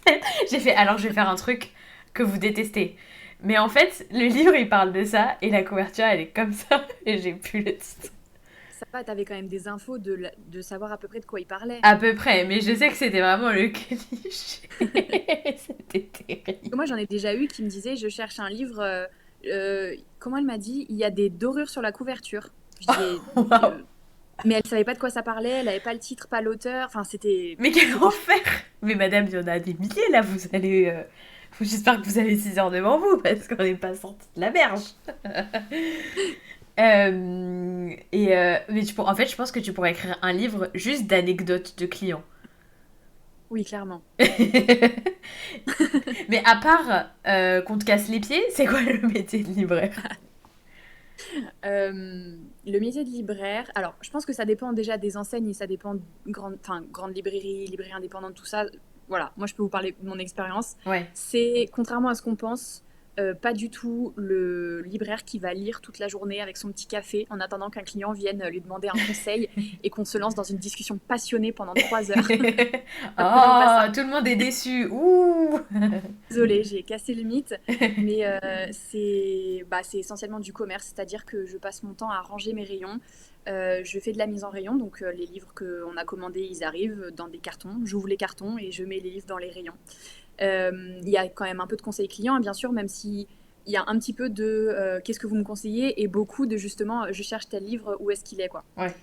tête. J'ai fait alors je vais faire un truc que vous détestez. Mais en fait, le livre il parle de ça et la couverture elle est comme ça et j'ai plus le titre. Ça va, t'avais quand même des infos de savoir à peu près de quoi il parlait. À peu près, mais je sais que c'était vraiment le cliché. C'était terrible. Moi, j'en ai déjà eu qui me disaient, je cherche un livre. Comment elle m'a dit? Il y a des dorures sur la couverture. Je disais, Waouh. euh, mais elle savait pas de quoi ça parlait, elle avait pas le titre, pas l'auteur. Enfin, Mais quel c'était chaud. enfer. Mais madame, il y en a des milliers là, vous allez... J'espère que vous avez 6 heures devant vous, parce qu'on n'est pas sorti de la berge. En fait, je pense que tu pourrais écrire un livre juste d'anecdotes de clients. Oui, clairement. Mais à part qu'on te casse les pieds, c'est quoi le métier de libraire? Le métier de libraire, alors je pense que ça dépend déjà des enseignes et ça dépend de grande librairie, librairie indépendante, tout ça. Voilà, moi je peux vous parler de mon expérience. Ouais. C'est, contrairement à ce qu'on pense, pas du tout le libraire qui va lire toute la journée avec son petit café en attendant qu'un client vienne lui demander un conseil et qu'on se lance dans une discussion passionnée pendant 3 heures. Absolument pas Oh, ça. tout le monde est déçu. Ouh. Désolée, j'ai cassé le mythe, mais c'est essentiellement du commerce, c'est-à-dire que je passe mon temps à ranger mes rayons. Je fais de la mise en rayon, donc les livres qu'on a commandés, ils arrivent dans des cartons. J'ouvre les cartons et je mets les livres dans les rayons. Il y a quand même un peu de conseil client, hein, bien sûr, même si il y a un petit peu de qu'est-ce que vous me conseillez et beaucoup de justement je cherche tel livre, où est-ce qu'il est, quoi. Ouais.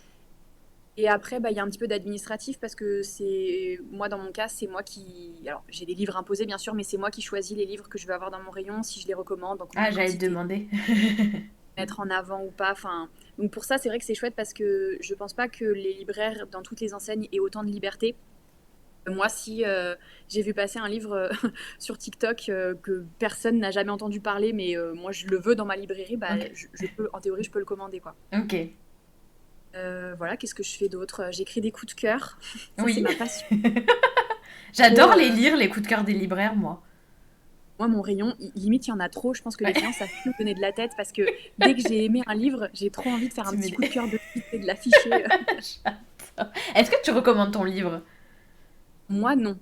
Et après, bah, il y a un petit peu d'administratif parce que c'est moi, dans mon cas, c'est moi qui. Alors, j'ai des livres imposés, bien sûr, mais c'est moi qui choisis les livres que je veux avoir dans mon rayon, si je les recommande, en combien Ah, de j'allais te quantité, demander. mettre en avant ou pas. Enfin, donc pour ça, c'est vrai que c'est chouette parce que je pense pas que les libraires dans toutes les enseignes aient autant de liberté. Moi, si j'ai vu passer un livre sur TikTok que personne n'a jamais entendu parler, mais moi je le veux dans ma librairie, bah, Ok. je peux, en théorie, je peux le commander, quoi. Ok. Voilà, qu'est-ce que je fais d'autre? J'écris des coups de cœur. Ça, c'est Oui. ma passion. Trop, J'adore les lire, les coups de cœur des libraires, moi. moi, mon rayon, limite, il y en a trop. Je pense que Ouais. les clients savent plus me donner de la tête parce que dès que j'ai aimé un livre, j'ai trop envie de faire un Tu mets petit coup de des... cœur dessus et de l'afficher. J'adore. Est-ce que tu recommandes ton livre? Moi, non.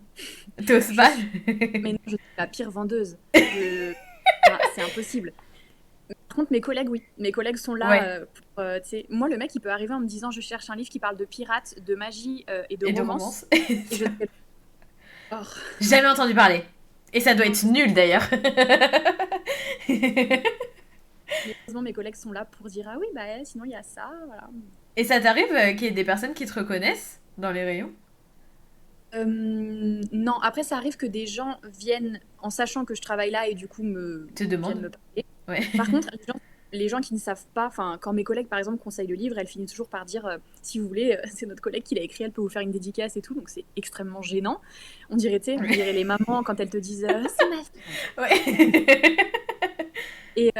T'oses Je pas? suis, mais non, je suis la pire vendeuse. Enfin, c'est impossible. Par contre, mes collègues, oui. Mes collègues sont là Ouais. pour, tu sais, moi, le mec, il peut arriver en me disant, je cherche un livre qui parle de pirates, de magie et de Et de romance. romance. Et je serais là, oh. Jamais entendu parler. Et ça doit être nul d'ailleurs. Mais heureusement, mes collègues sont là pour dire, ah oui, bah sinon, il y a ça, voilà. Et ça t'arrive qu'il y ait des personnes qui te reconnaissent dans les rayons? Non, après, ça arrive que des gens viennent en sachant que je travaille là et du coup Te viennent demandent? me parler. Ouais. Par contre, les gens qui ne savent pas, enfin, quand mes collègues par exemple conseillent le livre, elles finissent toujours par dire si vous voulez, c'est notre collègue qui l'a écrit, elle peut vous faire une dédicace et tout, donc c'est extrêmement gênant. On dirait, tu sais, on dirait les mamans quand elles te disent c'est ma fille. Ouais.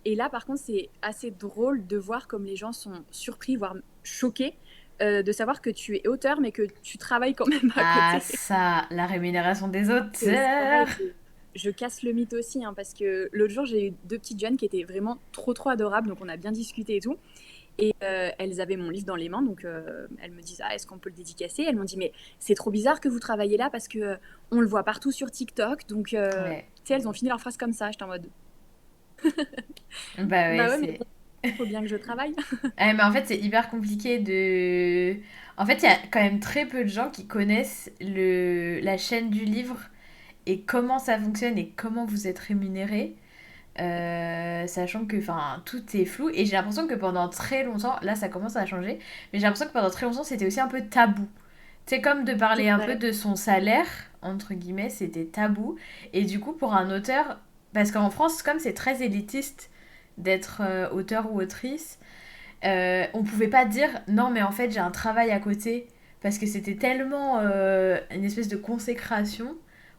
Et là, par contre, c'est assez drôle de voir comme les gens sont surpris, voire choqués, de savoir que tu es auteur, mais que tu travailles quand même à Ah, côté. ça, la rémunération des C'est auteurs. pareil, je casse le mythe aussi, hein, parce que l'autre jour, j'ai eu deux petites jeunes qui étaient vraiment trop, trop adorables, donc on a bien discuté et tout. Et elles avaient mon livre dans les mains, donc elles me disent, ah, est-ce qu'on peut le dédicacer? Elles m'ont dit, mais c'est trop bizarre que vous travaillez là parce que on le voit partout sur TikTok, donc Ouais. tu sais, elles ont fini leur phrase comme ça. J'étais en mode, Bah ouais, bah ouais, mais c'est... bon, faut bien que je travaille. Mais en fait, c'est hyper compliqué de... En fait, il y a quand même très peu de gens qui connaissent la chaîne du livre et comment ça fonctionne et comment vous êtes rémunéré. Sachant que enfin, tout est flou. Et j'ai l'impression que pendant très longtemps, là ça commence à changer, mais j'ai l'impression que pendant très longtemps c'était aussi un peu tabou. C'est comme de C'est parler un peu vrai. de son salaire, entre guillemets, c'était tabou. Et du coup, pour un auteur, parce qu'en France, comme c'est très élitiste d'être auteur ou autrice, on pouvait pas dire non, mais en fait, j'ai un travail à côté. Parce que c'était tellement une espèce de consécration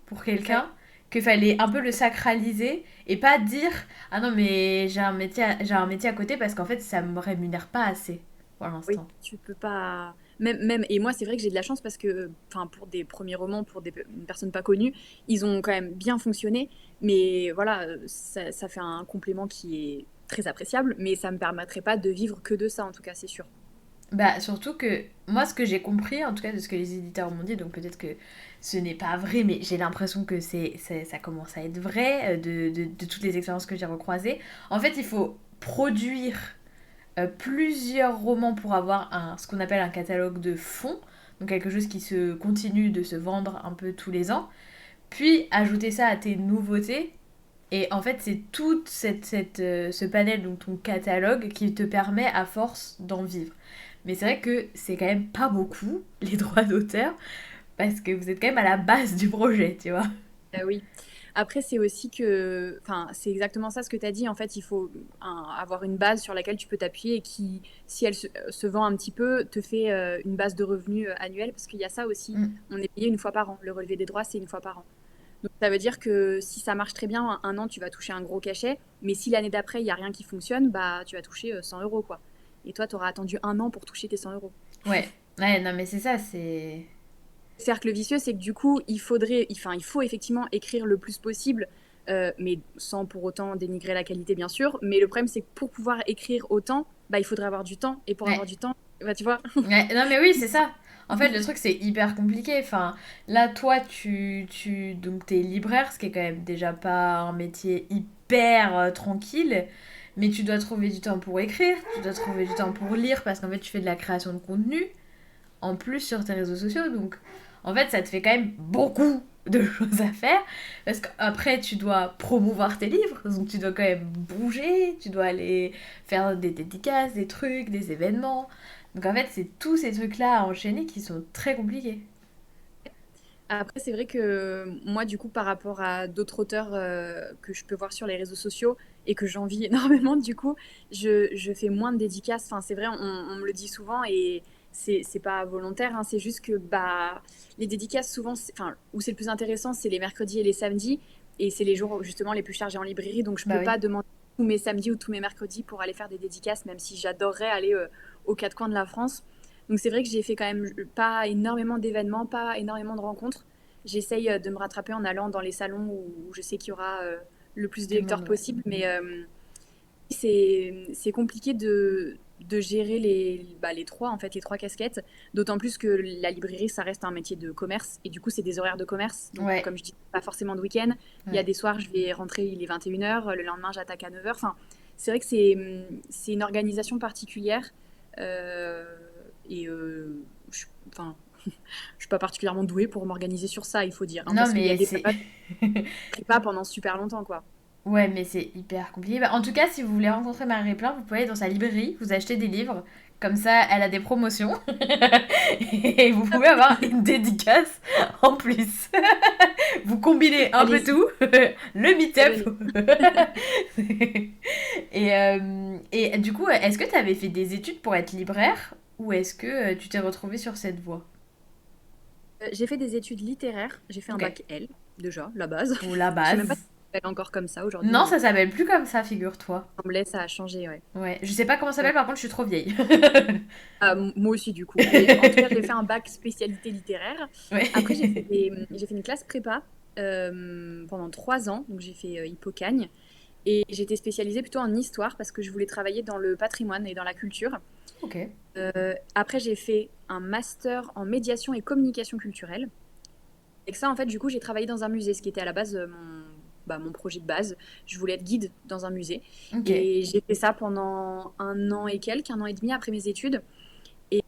pour Ouais. quelqu'un qu'il fallait un peu le sacraliser et pas dire ah non, mais j'ai un métier à côté parce qu'en fait, ça me rémunère pas assez pour Oui, l'instant. tu peux pas. Même, et moi, c'est vrai que j'ai de la chance parce que, enfin, pour des premiers romans, pour une personne pas connue, ils ont quand même bien fonctionné. Mais voilà, ça fait un complément qui est très appréciable, mais ça me permettrait pas de vivre que de ça, en tout cas, c'est sûr. Bah, surtout que moi, ce que j'ai compris, en tout cas de ce que les éditeurs m'ont dit, donc peut-être que ce n'est pas vrai, mais j'ai l'impression que ça commence à être vrai de toutes les expériences que j'ai recroisées. En fait, il faut produire plusieurs romans pour avoir ce qu'on appelle un catalogue de fonds, donc quelque chose qui se continue de se vendre un peu tous les ans, puis ajouter ça à tes nouveautés. Et en fait, c'est tout ce panel, donc ton catalogue, qui te permet à force d'en vivre. Mais c'est vrai que c'est quand même pas beaucoup, les droits d'auteur, parce que vous êtes quand même à la base du projet, tu vois. Oui. Après, c'est aussi que, enfin, c'est exactement ça ce que tu as dit. En fait, il faut avoir une base sur laquelle tu peux t'appuyer et qui, si elle se vend un petit peu, te fait une base de revenus annuelle. Parce qu'il y a ça aussi. Mm. On est payé une fois par an. Le relevé des droits, c'est une fois par an. Donc, ça veut dire que si ça marche très bien, un an, tu vas toucher un gros cachet. Mais si l'année d'après, il n'y a rien qui fonctionne, bah, tu vas toucher 100 euros, quoi. Et toi, tu auras attendu un an pour toucher tes 100 euros. Ouais, ouais, non, mais c'est ça, c'est. Cercle vicieux, c'est que du coup, il faut effectivement écrire le plus possible, mais sans pour autant dénigrer la qualité, bien sûr. Mais le problème, c'est que pour pouvoir écrire autant, bah, il faudrait avoir du temps. Et pour avoir Ouais. du temps, bah, tu vois. Ouais, non, mais oui, c'est ça. En fait, le truc, c'est hyper compliqué. Enfin, là, toi, donc, t'es libraire, ce qui est quand même déjà pas un métier hyper tranquille. Mais tu dois trouver du temps pour écrire, tu dois trouver du temps pour lire, parce qu'en fait, tu fais de la création de contenu, en plus sur tes réseaux sociaux. Donc, en fait, ça te fait quand même beaucoup de choses à faire. Parce qu'après, tu dois promouvoir tes livres. Donc, tu dois quand même bouger. Tu dois aller faire des dédicaces, des trucs, des événements. Donc, en fait, c'est tous ces trucs-là à enchaîner qui sont très compliqués. Après, c'est vrai que moi, du coup, par rapport à d'autres auteurs que je peux voir sur les réseaux sociaux et que j'envie énormément, du coup, je fais moins de dédicaces. Enfin, c'est vrai, on me le dit souvent et c'est pas volontaire, hein, c'est juste que bah, les dédicaces, souvent, enfin, où c'est le plus intéressant, c'est les mercredis et les samedis. Et c'est les jours justement les plus chargés en librairie. Donc, je Bah peux oui. pas demander tous mes samedis ou tous mes mercredis pour aller faire des dédicaces, même si j'adorerais aller aux quatre coins de la France. Donc c'est vrai que j'ai fait quand même pas énormément d'événements, pas énormément de rencontres. J'essaye de me rattraper en allant dans les salons où je sais qu'il y aura le plus de Du lecteurs monde, ouais. possible, mais c'est compliqué de gérer les trois, en fait, les trois casquettes, d'autant plus que la librairie, ça reste un métier de commerce, et du coup, c'est des horaires de commerce, donc Ouais, comme je dis, pas forcément de week-end. Il y a ouais. des soirs, je vais rentrer, il est 21h, le lendemain, j'attaque à 9h. Enfin, c'est vrai que c'est une organisation particulière, euh, et enfin, je suis pas particulièrement douée pour m'organiser sur ça, il faut dire, hein, Non, parce qu'il y a mais des c'est. périodes où je pas pendant super longtemps, quoi. Ouais, mais c'est hyper compliqué. Bah, en tout cas, si vous voulez rencontrer Marie Plein, vous pouvez aller dans sa librairie, vous achetez des livres. Comme ça, elle a des promotions. Et vous pouvez avoir une dédicace en plus. Vous combinez un peu Allez-y, tout. Le c'est meet-up. donné. Et du coup, est-ce que tu avais fait des études pour être libraire ou est-ce que tu t'es retrouvée sur cette voie? J'ai fait des études littéraires, j'ai fait un Ok. bac L, déjà, la base. Pour la Je sais même pas si base. ça s'appelle encore comme ça aujourd'hui, Non, mais ça s'appelle plus comme ça, figure-toi. il semblait ça a changé, ouais. Ouais, je sais pas comment ça Euh, s'appelle, par contre, je suis trop vieille. Moi aussi, du coup. Mais en tout cas, j'ai fait un bac spécialité littéraire. Après, Ouais. j'ai fait une classe prépa pendant 3 ans, donc j'ai fait Hippocagne. Et j'étais spécialisée plutôt en histoire parce que je voulais travailler dans le patrimoine et dans la culture. Ok. Après, j'ai fait un master en médiation et communication culturelle. Et que ça, en fait, du coup, j'ai travaillé dans un musée, ce qui était à la base mon projet de base. Je voulais être guide dans un musée. Ok. Et j'ai fait ça pendant un an et quelques, un an et demi après mes études.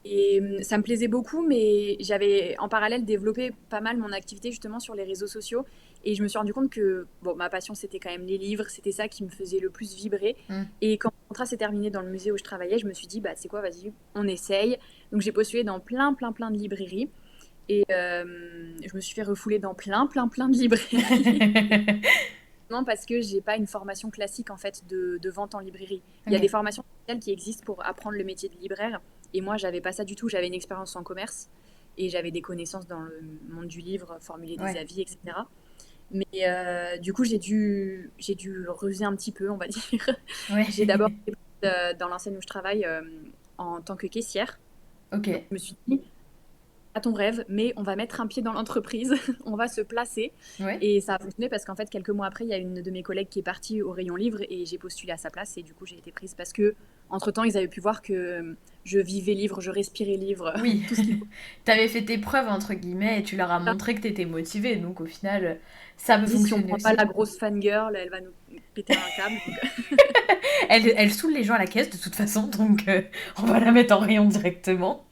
Et ça me plaisait beaucoup, mais j'avais en parallèle développé pas mal mon activité justement sur les réseaux sociaux. Et je me suis rendu compte que bon, ma passion, c'était quand même les livres, c'était ça qui me faisait le plus vibrer. Hmm. Et quand mon contrat s'est terminé dans le musée où je travaillais, je me suis dit, bah, c'est quoi, vas-y, on essaye. Donc j'ai postulé dans plein, plein, plein de librairies. Et je me suis fait refouler dans plein de librairies. Non, parce que j'ai pas une formation classique en fait de vente en librairie. Il y a des Ok. formations spéciales qui existent pour apprendre le métier de libraire. Et moi, j'avais pas ça du tout. J'avais une expérience en commerce et j'avais des connaissances dans le monde du livre, formuler des Ouais. avis, etc. Mais du coup, j'ai dû ruser un petit peu, on va dire. J'ai d'abord Ouais. été prise, dans l'enseigne où je travaille en tant que caissière. Ok. Donc, je me suis dit, à ton rêve, mais on va mettre un pied dans l'entreprise, on va se placer. Ouais. Et ça a fonctionné parce qu'en fait, quelques mois après, il y a une de mes collègues qui est partie au rayon livre et j'ai postulé à sa place et du coup, j'ai été prise parce que, entre-temps, ils avaient pu voir que je vivais livre, je respirais livre, Oui. tout ce qu'il faut. T'avais fait tes preuves, entre guillemets, et tu leur as montré que t'étais motivée. Donc au final, ça peut Dit, si on fonctionner prend pas aussi. la grosse fangirl, elle va nous péter un câble. Donc, Elle saoule les gens à la caisse de toute façon, donc on va la mettre en rayon directement.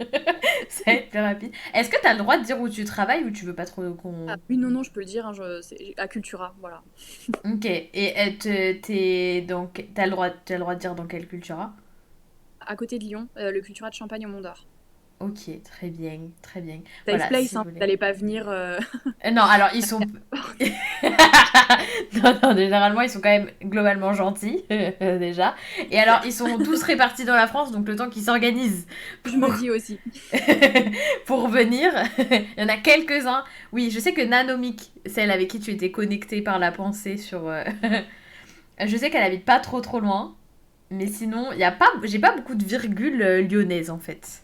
Ça va être plus rapide. Est-ce que t'as le droit de dire où tu travailles ou tu veux pas trop ah, qu'on... oui, non, non, je peux le dire, hein, c'est à Cultura, voilà. Ok. Et t'es donc t'as le droit de dire dans quelle culture? À côté de Lyon, le Cultura de Champagne au Mont d'Or. Ok, très bien, très bien. Safe Voilà, place, si hein, vous vous voulez. n'allez pas venir. Non, alors ils sont... non, non, généralement ils sont quand même globalement gentils, déjà. Et alors ils sont tous répartis dans la France, donc le temps qu'ils s'organisent Je me pour, dis aussi. pour venir, il y en a quelques-uns. Oui, je sais que Nanomic, celle avec qui tu étais connectée par la pensée sur... je sais qu'elle habite pas trop loin, mais sinon, y a pas, j'ai pas beaucoup de virgules lyonnaises en fait.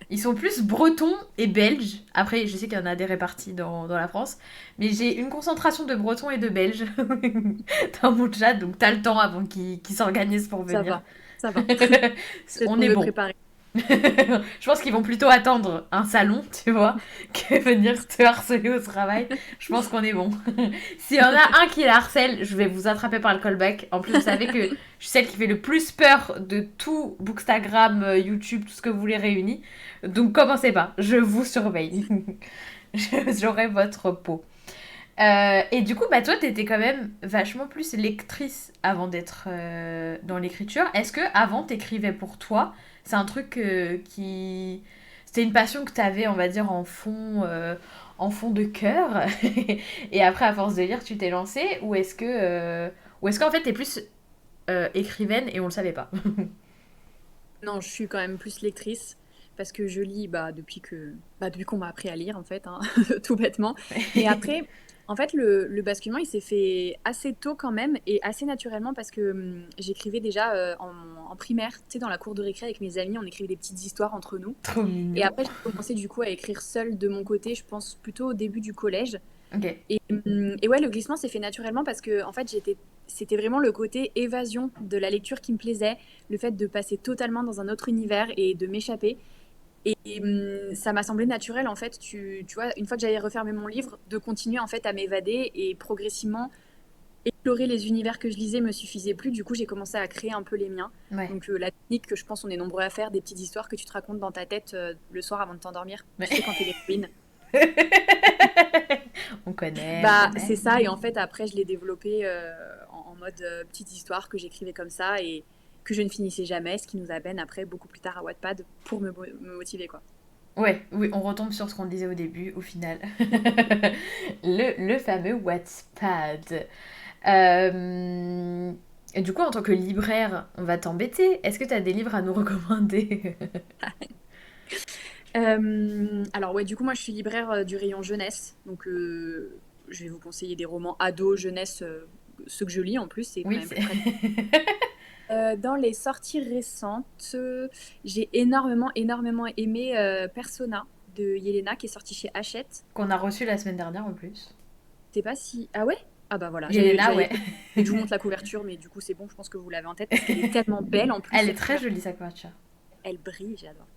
Ils sont plus bretons et belges. Après, je sais qu'il y en a des répartis dans la France. Mais j'ai une concentration de bretons et de belges dans mon chat. Donc, t'as le temps avant qu'ils s'organisent pour Ça venir. va, ça va. J'ai le On temps de est me bon. préparer. Je pense qu'ils vont plutôt attendre un salon, tu vois, que venir te harceler au travail. Je pense qu'on est bon. S'il y en a un qui la harcèle, je vais vous attraper par le callback. En plus, vous savez que je suis celle qui fait le plus peur de tout Bookstagram, YouTube, tout ce que vous voulez réuni. Donc commencez pas, je vous surveille. J'aurai votre peau. Et du coup, bah toi, t'étais quand même vachement plus lectrice avant d'être dans l'écriture. Est-ce que avant t'écrivais pour toi? C'est un truc qui... C'était une passion que t'avais, on va dire, en fond de cœur. Et après, à force de lire, tu t'es lancée? Ou est-ce qu'en fait, t'es plus écrivaine et on le savait pas? Non, je suis quand même plus lectrice parce que je lis depuis qu'on m'a appris à lire en fait, hein, tout bêtement. Mais après, en fait, le basculement il s'est fait assez tôt quand même et assez naturellement parce que j'écrivais déjà en primaire, tu sais, dans la cour de récré avec mes amis, on écrivait des petites histoires entre nous. Trop Et mignon. après, j'ai commencé du coup à écrire seule de mon côté, je pense plutôt au début du collège. Ok. Et ouais, le glissement s'est fait naturellement parce que en fait, c'était vraiment le côté évasion de la lecture qui me plaisait, le fait de passer totalement dans un autre univers et de m'échapper. Et ça m'a semblé naturel en fait, tu vois, une fois que j'avais refermé mon livre, de continuer en fait à m'évader et progressivement explorer les univers que je lisais me suffisait plus. Du coup, j'ai commencé à créer un peu les miens. Ouais. Donc la technique que je pense on est nombreux à faire, des petites histoires que tu te racontes dans ta tête le soir avant de t'endormir. Tu sais Ouais. quand t'es l'héroïne. On connaît, on Bah, connaît. c'est ça, et en fait, après, je l'ai développé en mode petite histoire que j'écrivais comme ça et que je ne finissais jamais, ce qui nous amène après, beaucoup plus tard, à Wattpad pour me motiver, quoi. Ouais, oui, on retombe sur ce qu'on disait au début, au final. Le fameux Wattpad. Et du coup, en tant que libraire, on va t'embêter. Est-ce que tu as des livres à nous recommander? Alors, ouais, du coup, moi, je suis libraire du rayon jeunesse, donc je vais vous conseiller des romans ados, jeunesse, ceux que je lis en plus, c'est quand Oui, même c'est... plus pratique. Dans les sorties récentes, j'ai énormément aimé Persona de Yelena qui est sorti chez Hachette. qu'on a reçu la semaine dernière en plus. Je sais pas si. Ah ouais? Ah bah voilà, Yelena, j'allais ouais. dire que je vous montre la couverture, mais du coup c'est bon, je pense que vous l'avez en tête parce qu'elle est tellement belle en plus Elle est cette très couverture. jolie, sa couverture. Elle brille, j'adore.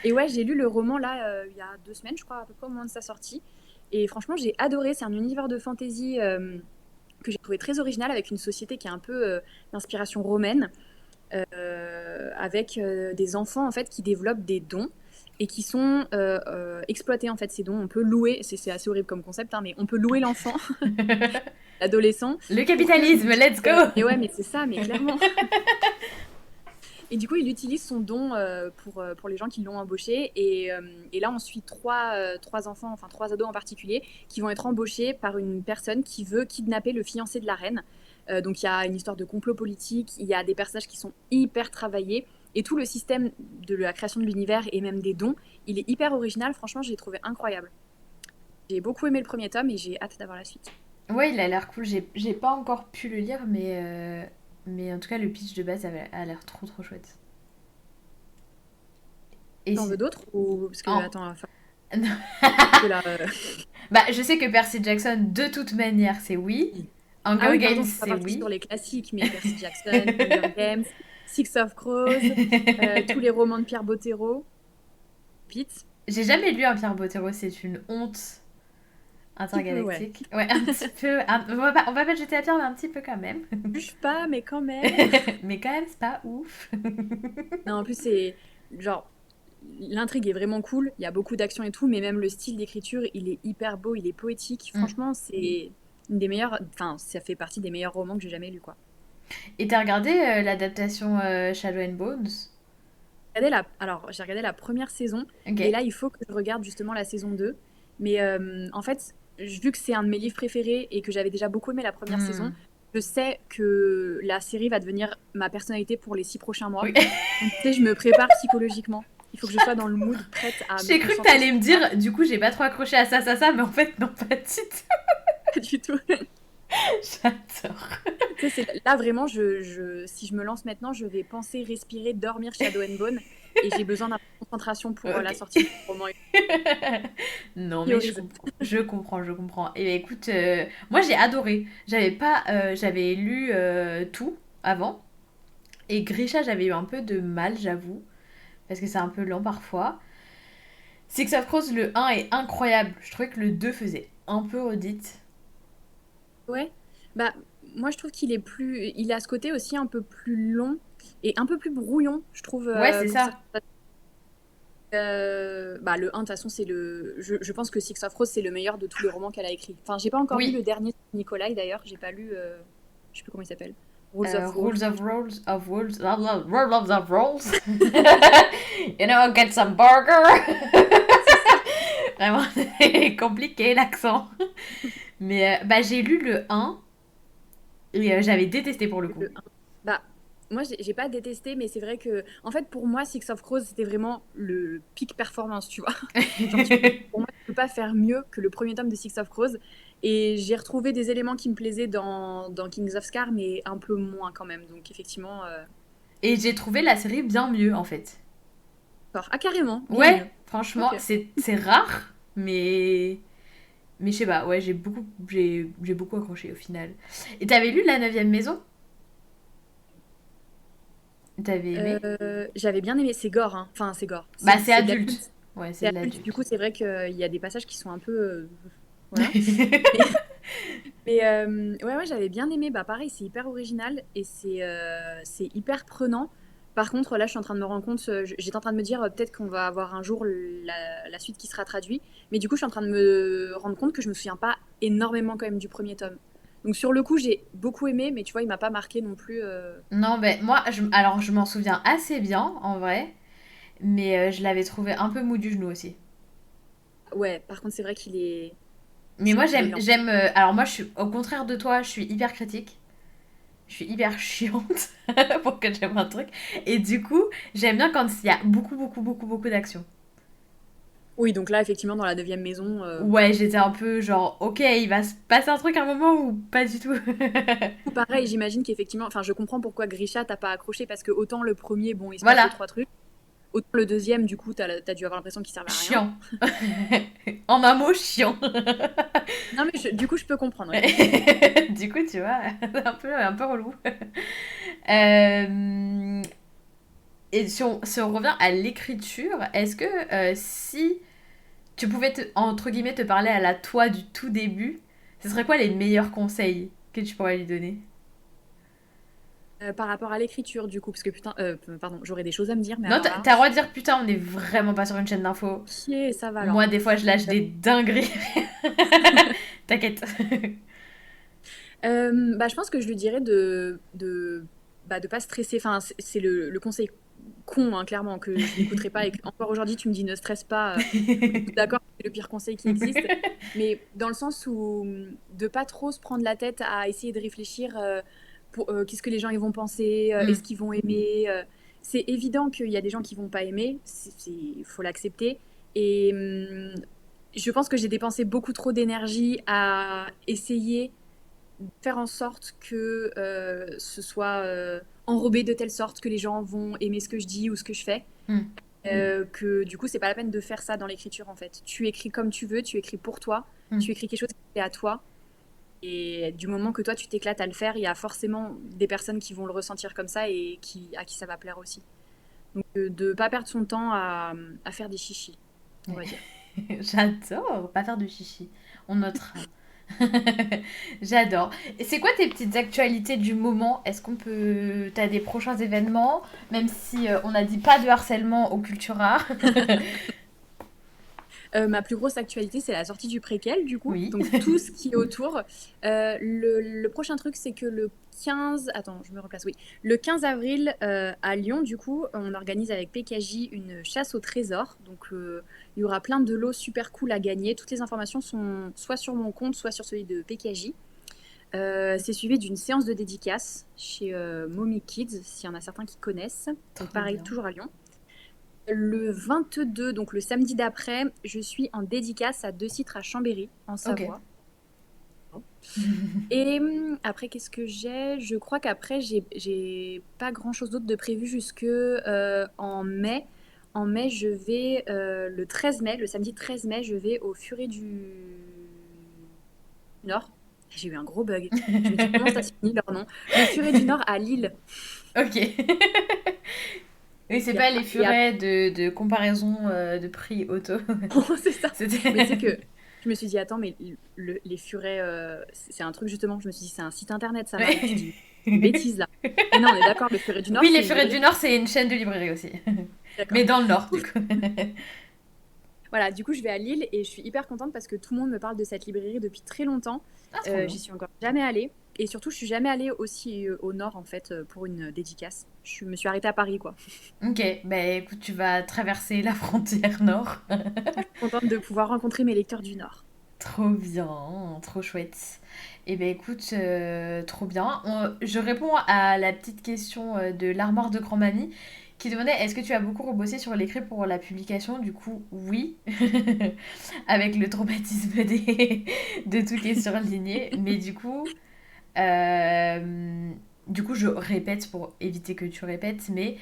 Et ouais, j'ai lu le roman là il y a 2 semaines, je crois, à peu près au moment de sa sortie. Et franchement, j'ai adoré. C'est un univers de fantasy que j'ai trouvé très original avec une société qui est un peu d'inspiration romaine, avec des enfants en fait qui développent des dons et qui sont exploités en fait ces dons. On peut louer, c'est assez horrible comme concept, hein, mais on peut louer l'enfant, l'adolescent, Le pour que capitalisme, let's go! mais ouais, mais c'est ça, mais clairement. Et du coup, il utilise son don pour les gens qui l'ont embauché. Et là, on suit trois enfants, enfin trois ados en particulier, qui vont être embauchés par une personne qui veut kidnapper le fiancé de la reine. Donc il y a une histoire de complot politique, il y a des personnages qui sont hyper travaillés. Et tout le système de la création de l'univers et même des dons, il est hyper original. Franchement, j'ai trouvé incroyable. J'ai beaucoup aimé le premier tome et j'ai hâte d'avoir la suite. Ouais, il a l'air cool. J'ai pas encore pu le lire, mais en tout cas, le pitch de base a l'air trop trop chouette. Et T'en veux d'autres ou parce que en- attends, enfin, parce que là, Bah, je sais que Percy Jackson, de toute manière, c'est oui. oui. Ah Hunger oui, Games, pardon, je suis pas c'est partie oui. sur les classiques, mais Percy Jackson, Hunger Games, Six of Crows, tous les romans de Pierre Bottero, Pete, J'ai jamais lu un Pierre Bottero, c'est une honte petit peu, ouais. intergalactique. Ouais, un petit peu. On va pas jeter la pierre, mais un petit peu quand même. Juge pas, mais quand même. Mais quand même, c'est pas ouf. Non, en plus, c'est genre, l'intrigue est vraiment cool, il y a beaucoup d'action et tout, mais même le style d'écriture, il est hyper beau, il est poétique. Mm. Franchement, c'est une des meilleures, enfin, ça fait partie des meilleurs romans que j'ai jamais lus, quoi. Et t'as regardé l'adaptation Shadow and Bones? Alors, j'ai regardé la première saison, Ok. et là, il faut que je regarde justement la saison 2. Mais en fait, vu que c'est un de mes livres préférés et que j'avais déjà beaucoup aimé la première saison, Hmm. je sais que la série va devenir ma personnalité pour les 6 prochains mois. Oui. Donc, tu sais, je me prépare psychologiquement. Il faut que je sois dans le mood, prête à me J'ai cru que concentrer t'allais sur me dire, du coup, j'ai pas trop accroché à ça, mais en fait, non, pas de suite. ça du tout. J'adore. Tu sais, là, vraiment, si je me lance maintenant, je vais penser, respirer, dormir Shadow and Bone. Et j'ai besoin d'un peu de concentration pour la Ok. sortie du roman. Non, mais Priorise. je comprends. Et ben, écoute, moi j'ai adoré. J'avais pas, j'avais lu tout avant. Et Grisha, j'avais eu un peu de mal, j'avoue, parce que c'est un peu lent parfois. Six of Crows, le un est incroyable. Je trouvais que le 2 faisait un peu redite. Ouais, bah moi je trouve qu'il est plus, il a ce côté aussi un peu plus long et un peu plus brouillon, je trouve Ouais, c'est pour ça. ça. Bah le un de toute façon c'est je pense que Six of Roses c'est le meilleur de tous les romans qu'elle a écrit. Enfin j'ai pas encore lu Oui. le dernier de Nicolai d'ailleurs, j'ai pas lu, je sais plus comment il s'appelle, Rules of Wolves. Rules of Wolves. Rules of Rolls. You know, get some burger. C'est ça. Vraiment, compliqué l'accent. Mais bah, j'ai lu le un et j'avais détesté pour le Et coup. le un. Bah moi j'ai pas détesté mais c'est vrai que en fait pour moi Six of Crows c'était vraiment le pic performance tu vois. Genre, pour moi, tu peux pas faire mieux que le premier tome de Six of Crows. Et j'ai retrouvé des éléments qui me plaisaient dans Kings of Scar, mais un peu moins quand même. Donc, effectivement, Et j'ai trouvé la série bien mieux en fait. fort. Ah, carrément, bien Ouais, mieux. franchement, Ok. c'est rare, mais je sais pas, ouais, j'ai beaucoup accroché au final. Et t'avais lu La Neuvième Maison? T'avais aimé? J'avais bien aimé. C'est gore, hein. Enfin, c'est gore. Bah, c'est C'est de adulte. l'adulte. Ouais, c'est C'est de adulte. Du coup, l'adulte. c'est vrai qu'il y a des passages qui sont un peu. Voilà. Mais, ouais, ouais, j'avais bien aimé. Bah, pareil, c'est hyper original et c'est hyper prenant. Par contre, là, je suis en train de me rendre compte, j'étais en train de me dire peut-être qu'on va avoir un jour la suite qui sera traduite. Mais du coup, je suis en train de me rendre compte que je me souviens pas énormément quand même du premier tome. Donc, sur le coup, j'ai beaucoup aimé, mais tu vois, il m'a pas marqué non plus. Non, mais moi, alors je m'en souviens assez bien en vrai, mais je l'avais trouvé un peu mou du genou aussi. Ouais, par contre, c'est vrai Mais moi, il est lent. alors moi, je suis au contraire de toi, je suis hyper critique. Je suis hyper chiante pour que j'aime un truc. Et du coup, j'aime bien quand il y a beaucoup d'action. Oui, donc là, effectivement, dans la neuvième maison, Ouais, j'étais un peu genre, ok, il va se passer un truc à un moment ou pas du tout. pareil, j'imagine qu'effectivement, enfin, je comprends pourquoi Grisha t'as pas accroché parce que autant le premier, bon, il se passe deux, Voilà, trois trucs, autant le deuxième, du coup, t'as dû avoir l'impression qu'il servait à rien. chiant. En un mot, chiant. Non, mais du coup, je peux comprendre, ouais. Du coup, tu vois, un peu relou. Euh, et si on revient à l'écriture, est-ce que si tu pouvais, entre guillemets, te parler à la toi du tout début, ce serait quoi les meilleurs conseils que tu pourrais lui donner? Par rapport à l'écriture, du coup, parce que putain, pardon, j'aurais des choses à me dire, mais Non, alors là, t'as le droit de dire putain, on est vraiment pas sur une chaîne d'infos. ok, ça va alors. Moi, des fois, je lâche Euh, des dingueries. T'inquiète. bah, je pense que je lui dirais de de pas stresser. Enfin, c'est le conseil con, hein, clairement, que je n'écouterai pas. Et encore aujourd'hui, tu me dis ne stresse pas. D'accord, c'est le pire conseil qui existe. Mais dans le sens où de pas trop se prendre la tête à essayer de réfléchir pour qu'est-ce que les gens ils vont penser, est-ce Mm. qu'ils vont aimer. C'est évident qu'il y a des gens qui vont pas aimer, il faut l'accepter. Et je pense que j'ai dépensé beaucoup trop d'énergie à essayer de faire en sorte que ce soit enrobé de telle sorte que les gens vont aimer ce que je dis ou ce que je fais. Mm. Que du coup, c'est pas la peine de faire ça dans l'écriture en fait. Tu écris comme tu veux, tu écris pour toi, Mm. tu écris quelque chose qui est à toi. Et du moment que toi tu t'éclates à le faire, il y a forcément des personnes qui vont le ressentir comme ça et à qui ça va plaire aussi. Donc de pas perdre son temps à faire des chichis, on va dire. J'adore, pas faire de chichi. On notera. J'adore. Et c'est quoi tes petites actualités du moment? Est-ce qu'on peut... T'as des prochains événements? Même si on a dit pas de harcèlement au Cultura. Ma plus grosse actualité, c'est la sortie du préquel, du coup. Oui. Donc, tout ce qui est autour. Le prochain truc, c'est que le 15... Attends, je me replace, oui. Le 15 avril, à Lyon, du coup, on organise avec PKJ une chasse au trésor. Donc, il y aura plein de lots super cool à gagner. Toutes les informations sont soit sur mon compte, soit sur celui de PKJ. C'est suivi d'une séance de dédicace chez Mommy Kids, s'il y en a certains qui connaissent. Trop Donc, pareil, bien. toujours à Lyon. Le 22, donc le samedi d'après, je suis en dédicace à 2 Citres à Chambéry, en Ok. Savoie. Et après, qu'est-ce que j'ai? Je crois qu'après, j'ai pas grand-chose d'autre de prévu jusque en mai. En mai, je vais le 13 mai, le samedi 13 mai, je vais au Furet du Nord. J'ai eu un gros bug. Je me dis comment ça se finit leur nom. Le Furet du Nord à Lille. Ok. Oui, c'est Et, pas les et furets de comparaison de prix auto. c'est ça. C'était... Mais tu sais que je me suis dit, attends, mais les furets, c'est un truc justement, je me suis dit, c'est un site internet, ça, Marie. Tu dis une bêtise là. Mais non, on est d'accord, le Furet du Nord, Oui, c'est les une furets du librairie. Nord, c'est une chaîne de librairie aussi. D'accord. Mais dans le Nord, du coup. Voilà, du coup, je vais à Lille et je suis hyper contente parce que tout le monde me parle de cette librairie depuis très longtemps. Ah, trop bien. J'y suis encore jamais allée. Et surtout, je suis jamais allée aussi au nord, en fait, pour une dédicace. Je me suis arrêtée à Paris, quoi. Ok, bah écoute, tu vas traverser la frontière Nord. Je suis contente de pouvoir rencontrer mes lecteurs du nord. Trop bien, trop chouette. Et ben écoute, trop bien. Je réponds à la petite question de l'armoire de grand-mamie qui demandait est-ce que tu as beaucoup rebossé sur l'écrit pour la publication? Du coup, oui, avec le traumatisme de tout qui est surligné. Mais du coup, je répète pour éviter que tu répètes, mais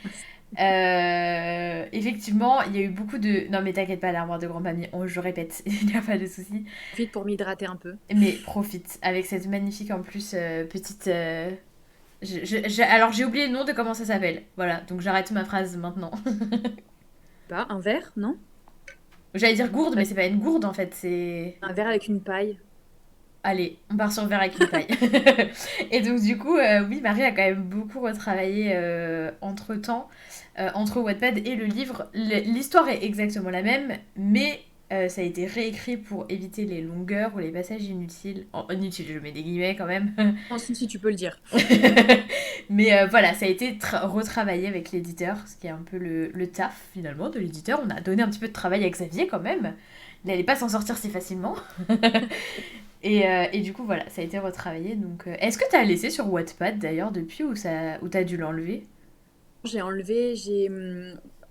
effectivement, il y a eu beaucoup de... Non mais t'inquiète pas, l'armoire de grand-mamie, je répète, il n'y a pas de souci. Vite pour m'hydrater un peu. Mais profite, avec cette magnifique en plus petite... Alors j'ai oublié le nom de comment ça s'appelle. Voilà, donc j'arrête ma phrase maintenant. Bah, un verre, non? J'allais dire gourde, mais Ouais, c'est pas une gourde en fait, c'est... un verre avec une paille. Allez, on part sur le verre avec une paille. Et donc du coup, oui, Marie a quand même beaucoup retravaillé entre-temps, entre Wattpad et le livre. L'histoire est exactement la même, mais ça a été réécrit pour éviter les longueurs ou les passages inutiles. Oh, inutiles, je mets des guillemets quand même. Non, si, tu peux le dire. Mais voilà, ça a été retravaillé avec l'éditeur, ce qui est un peu le taf finalement de l'éditeur. On a donné un petit peu de travail à Xavier quand même. Il n'allait pas s'en sortir si facilement. Et du coup, voilà, ça a été retravaillé. Donc, est-ce que tu as laissé sur Wattpad d'ailleurs depuis ou t'as dû l'enlever? J'ai enlevé,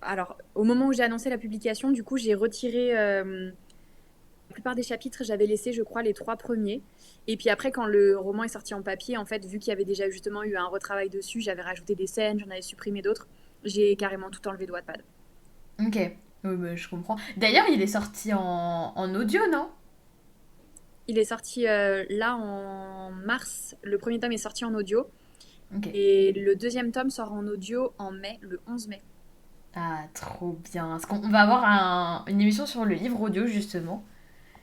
alors, au moment où j'ai annoncé la publication, du coup, j'ai retiré la plupart des chapitres, j'avais laissé, je crois, les 3 premiers. Et puis après, quand le roman est sorti en papier, en fait, vu qu'il y avait déjà justement eu un retravail dessus, j'avais rajouté des scènes, j'en avais supprimé d'autres. J'ai carrément tout enlevé de Wattpad. Ok, oui, bah, je comprends. D'ailleurs, il est sorti en audio, non? Il est sorti là en mars. Le premier tome est sorti en audio. Ok. Et le deuxième tome sort en audio en mai, le 11 mai. Ah, trop bien. Parce qu'on va avoir une émission sur le livre audio justement.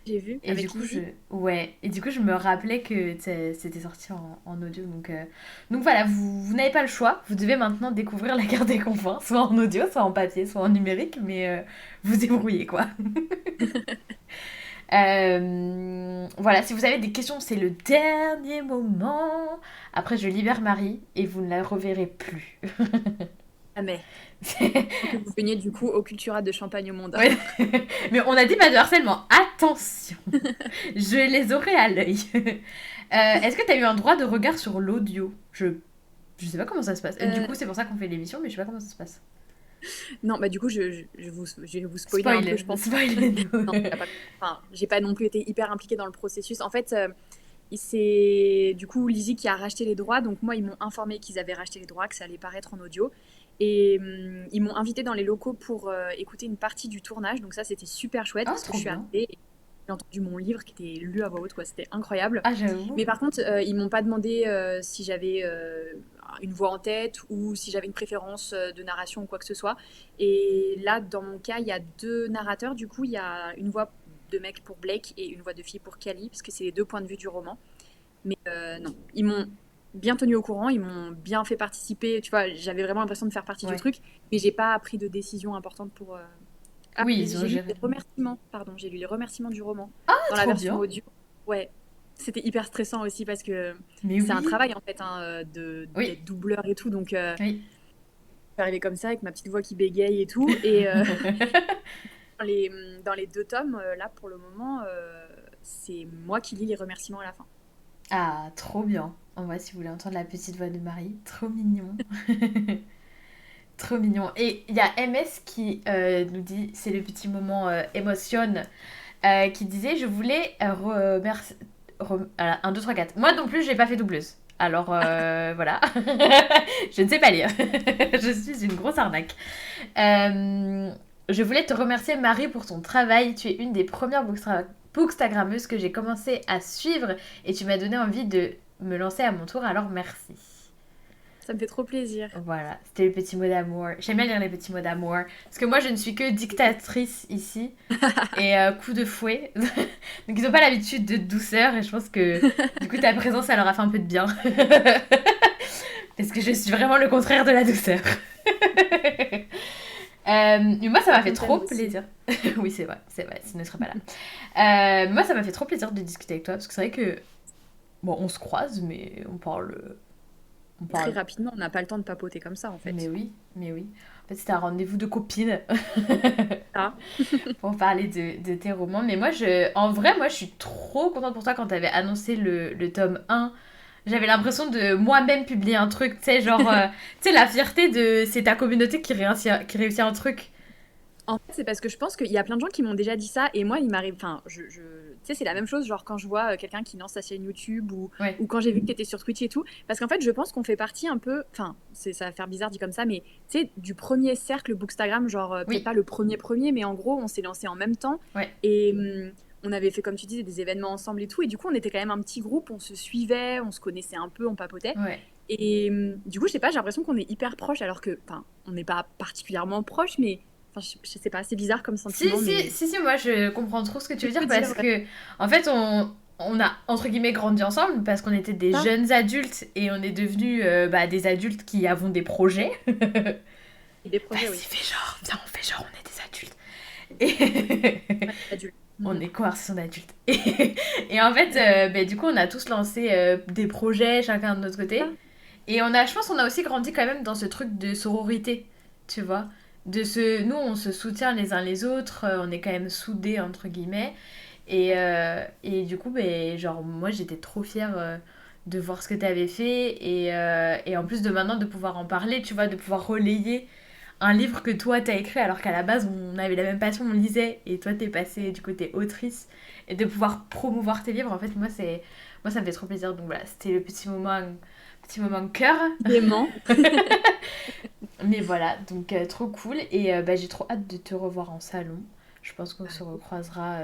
J'ai vu, Et du avec coup, Lizzie. ouais. Et du coup, je me rappelais que c'était sorti en audio. Donc voilà, vous n'avez pas le choix. Vous devez maintenant découvrir la carte des confins, soit en audio, soit en papier, soit en numérique. Mais vous débrouillez, quoi. Voilà, si vous avez des questions, c'est le dernier moment. Après, je libère Marie et vous ne la reverrez plus. Ah, mais faut que vous veniez du coup au Cultura de Champagne au Monde. Ouais. Mais on a dit pas de harcèlement. Attention, je les aurai à l'œil. Est-ce que tu as eu un droit de regard sur l'audio? Je sais pas comment ça se passe. Du coup, c'est pour ça qu'on fait l'émission, mais je sais pas comment ça se passe. Non, bah du coup, je vais vous spoiler un peu, je pense. Non, enfin, j'ai pas non plus été hyper impliquée dans le processus. En fait, c'est du coup Lizzie qui a racheté les droits. Donc moi, ils m'ont informé qu'ils avaient racheté les droits, que ça allait paraître en audio. Et ils m'ont invité dans les locaux pour écouter une partie du tournage. Donc ça, c'était super chouette Oh, parce que trop je suis bien. arrivée et j'ai entendu mon livre qui était lu à voix haute, quoi. C'était incroyable. Ah, j'avoue. Mais par contre, ils m'ont pas demandé si j'avais une voix en tête ou si j'avais une préférence de narration ou quoi que ce soit. Et là, dans mon cas, il y a deux narrateurs. Du coup, il y a une voix de mec pour Blake et une voix de fille pour Callie, parce que c'est les deux points de vue du roman. Mais non, ils m'ont bien tenu au courant, ils m'ont bien fait participer. Tu vois, j'avais vraiment l'impression de faire partie du Ouais. truc, mais j'ai pas pris de décision importante pour. Ah, Oui, ils ont j'ai lu géré. les remerciements, pardon, j'ai lu les remerciements du roman Ah, dans la trop version bien. audio. Ouais, c'était hyper stressant aussi parce que Mais c'est un oui. travail en fait hein, Oui. d'être doubleur et tout. Donc, je Oui. suis arrivée comme ça avec ma petite voix qui bégaye et tout. Et dans les deux tomes, là pour le moment, c'est moi qui lis les remerciements à la fin. Ah, trop bien. En vrai, si vous voulez entendre la petite voix de Marie, trop mignon. Trop mignon. Et il y a MS qui nous dit, c'est le petit moment émotion, qui disait, je voulais remercier... 1, 2, 3, 4. Moi non plus, j'ai pas fait doubleuse. Alors voilà, je ne sais pas lire. Je suis une grosse arnaque. Euh, je voulais te remercier Marie pour ton travail. Tu es une des premières bookstagrammeuses que j'ai commencé à suivre et tu m'as donné envie de me lancer à mon tour, alors merci. Ça me fait trop plaisir. Voilà, c'était les petits mots d'amour. J'aime bien lire les petits mots d'amour. Parce que moi, je ne suis que dictatrice ici. Et coup de fouet. Donc, ils n'ont pas l'habitude de douceur. Et je pense que, du coup, ta présence, ça leur a fait un peu de bien. Parce que je suis vraiment le contraire de la douceur. Mais moi, ça m'a fait On t'aime trop aussi. plaisir. Oui, c'est vrai, sinon ne serait pas là. Moi, ça m'a fait trop plaisir de discuter avec toi. Parce que c'est vrai que, bon, on se croise, mais on parle. On Très parle. rapidement, on n'a pas le temps de papoter comme ça en Mais fait. oui, mais oui. En fait, c'était un rendez-vous de copines Ah, pour parler de tes romans. Mais moi, en vrai, moi, je suis trop contente pour toi quand t'avais annoncé le tome 1. J'avais l'impression de moi-même publier un truc, tu sais, genre, tu sais, la fierté de c'est ta communauté qui réussit un truc. en fait, c'est parce que je pense qu'il y a plein de gens qui m'ont déjà dit ça et moi, il m'arrive. Enfin, tu sais, c'est la même chose, genre quand je vois quelqu'un qui lance sa chaîne YouTube Ouais, ou quand j'ai vu que tu étais sur Twitch et tout. Parce qu'en fait, je pense qu'on fait partie un peu. Enfin, ça va faire bizarre dit comme ça, mais tu sais, du premier cercle Bookstagram, genre peut-être oui, pas le premier, mais en gros, on s'est lancé en même temps ouais, et on avait fait, comme tu disais, des événements ensemble et tout. Et du coup, on était quand même un petit groupe, on se suivait, on se connaissait un peu, on papotait. ouais. Et du coup, je sais pas, j'ai l'impression qu'on est hyper proches alors que, enfin, on n'est pas particulièrement proches, mais enfin, je sais pas, c'est bizarre comme Si, sentiment, si, mais si, si, moi, je comprends trop ce que tu je veux dire peux dire, parce ouais, que, en fait, on a, entre guillemets, grandi ensemble parce qu'on était des ça, jeunes adultes et on est devenus des adultes qui avons des projets. et des projets, Vas-y, oui. fais genre, viens, on fait genre, on est des adultes. Et Ouais, adulte. on Mhm. est conversation d'adultes. Et en fait, du coup, on a tous lancé des projets, chacun de notre côté. Ça, Et je pense qu'on a aussi grandi quand même dans ce truc de sororité, tu vois. Nous, on se soutient les uns les autres, on est quand même soudés, entre guillemets. ouais. Et du coup, genre, moi, j'étais trop fière de voir ce que tu avais fait. Et en plus de maintenant, de pouvoir en parler, tu vois, de pouvoir relayer un livre que toi t'as écrit alors qu'à la base on avait la même passion, on lisait et toi t'es passée du côté autrice et de pouvoir promouvoir tes livres en fait moi ça me fait trop plaisir donc voilà c'était le petit moment cœur Vraiment. mais voilà donc trop cool et j'ai trop hâte de te revoir en salon. Je pense qu'on se Pareil. recroisera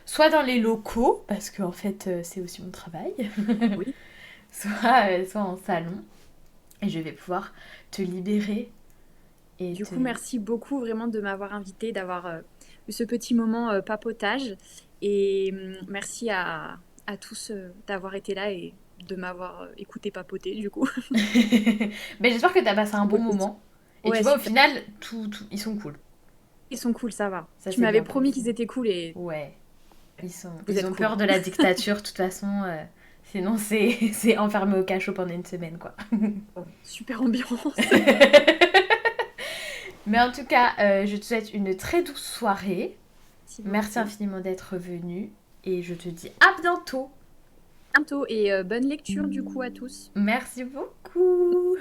soit dans les locaux parce que en fait c'est aussi mon travail Oui. soit en salon et je vais pouvoir te libérer et Du te coup, merci beaucoup vraiment de m'avoir invité, d'avoir eu ce petit moment papotage. Et merci à tous d'avoir été là et de m'avoir écouté papoter, du coup. J'espère que t'as passé un Trop bon cool question. moment. Et tu Ouais, vois, au super. final, ils sont cool. Ils sont cool, ça va. Ça Tu s'est m'avais bien promis passé. qu'ils étaient cool et Ouais. Vous Ils êtes ont cool. peur de la dictature, de toute façon. Sinon, c'est enfermé au cachot pendant une semaine, quoi. Oh, super ambiance. Mais en tout cas, je te souhaite une très douce soirée. Merci Merci beaucoup. infiniment d'être venu. Et je te dis à bientôt. Bientôt et bonne lecture du coup à tous. Merci beaucoup.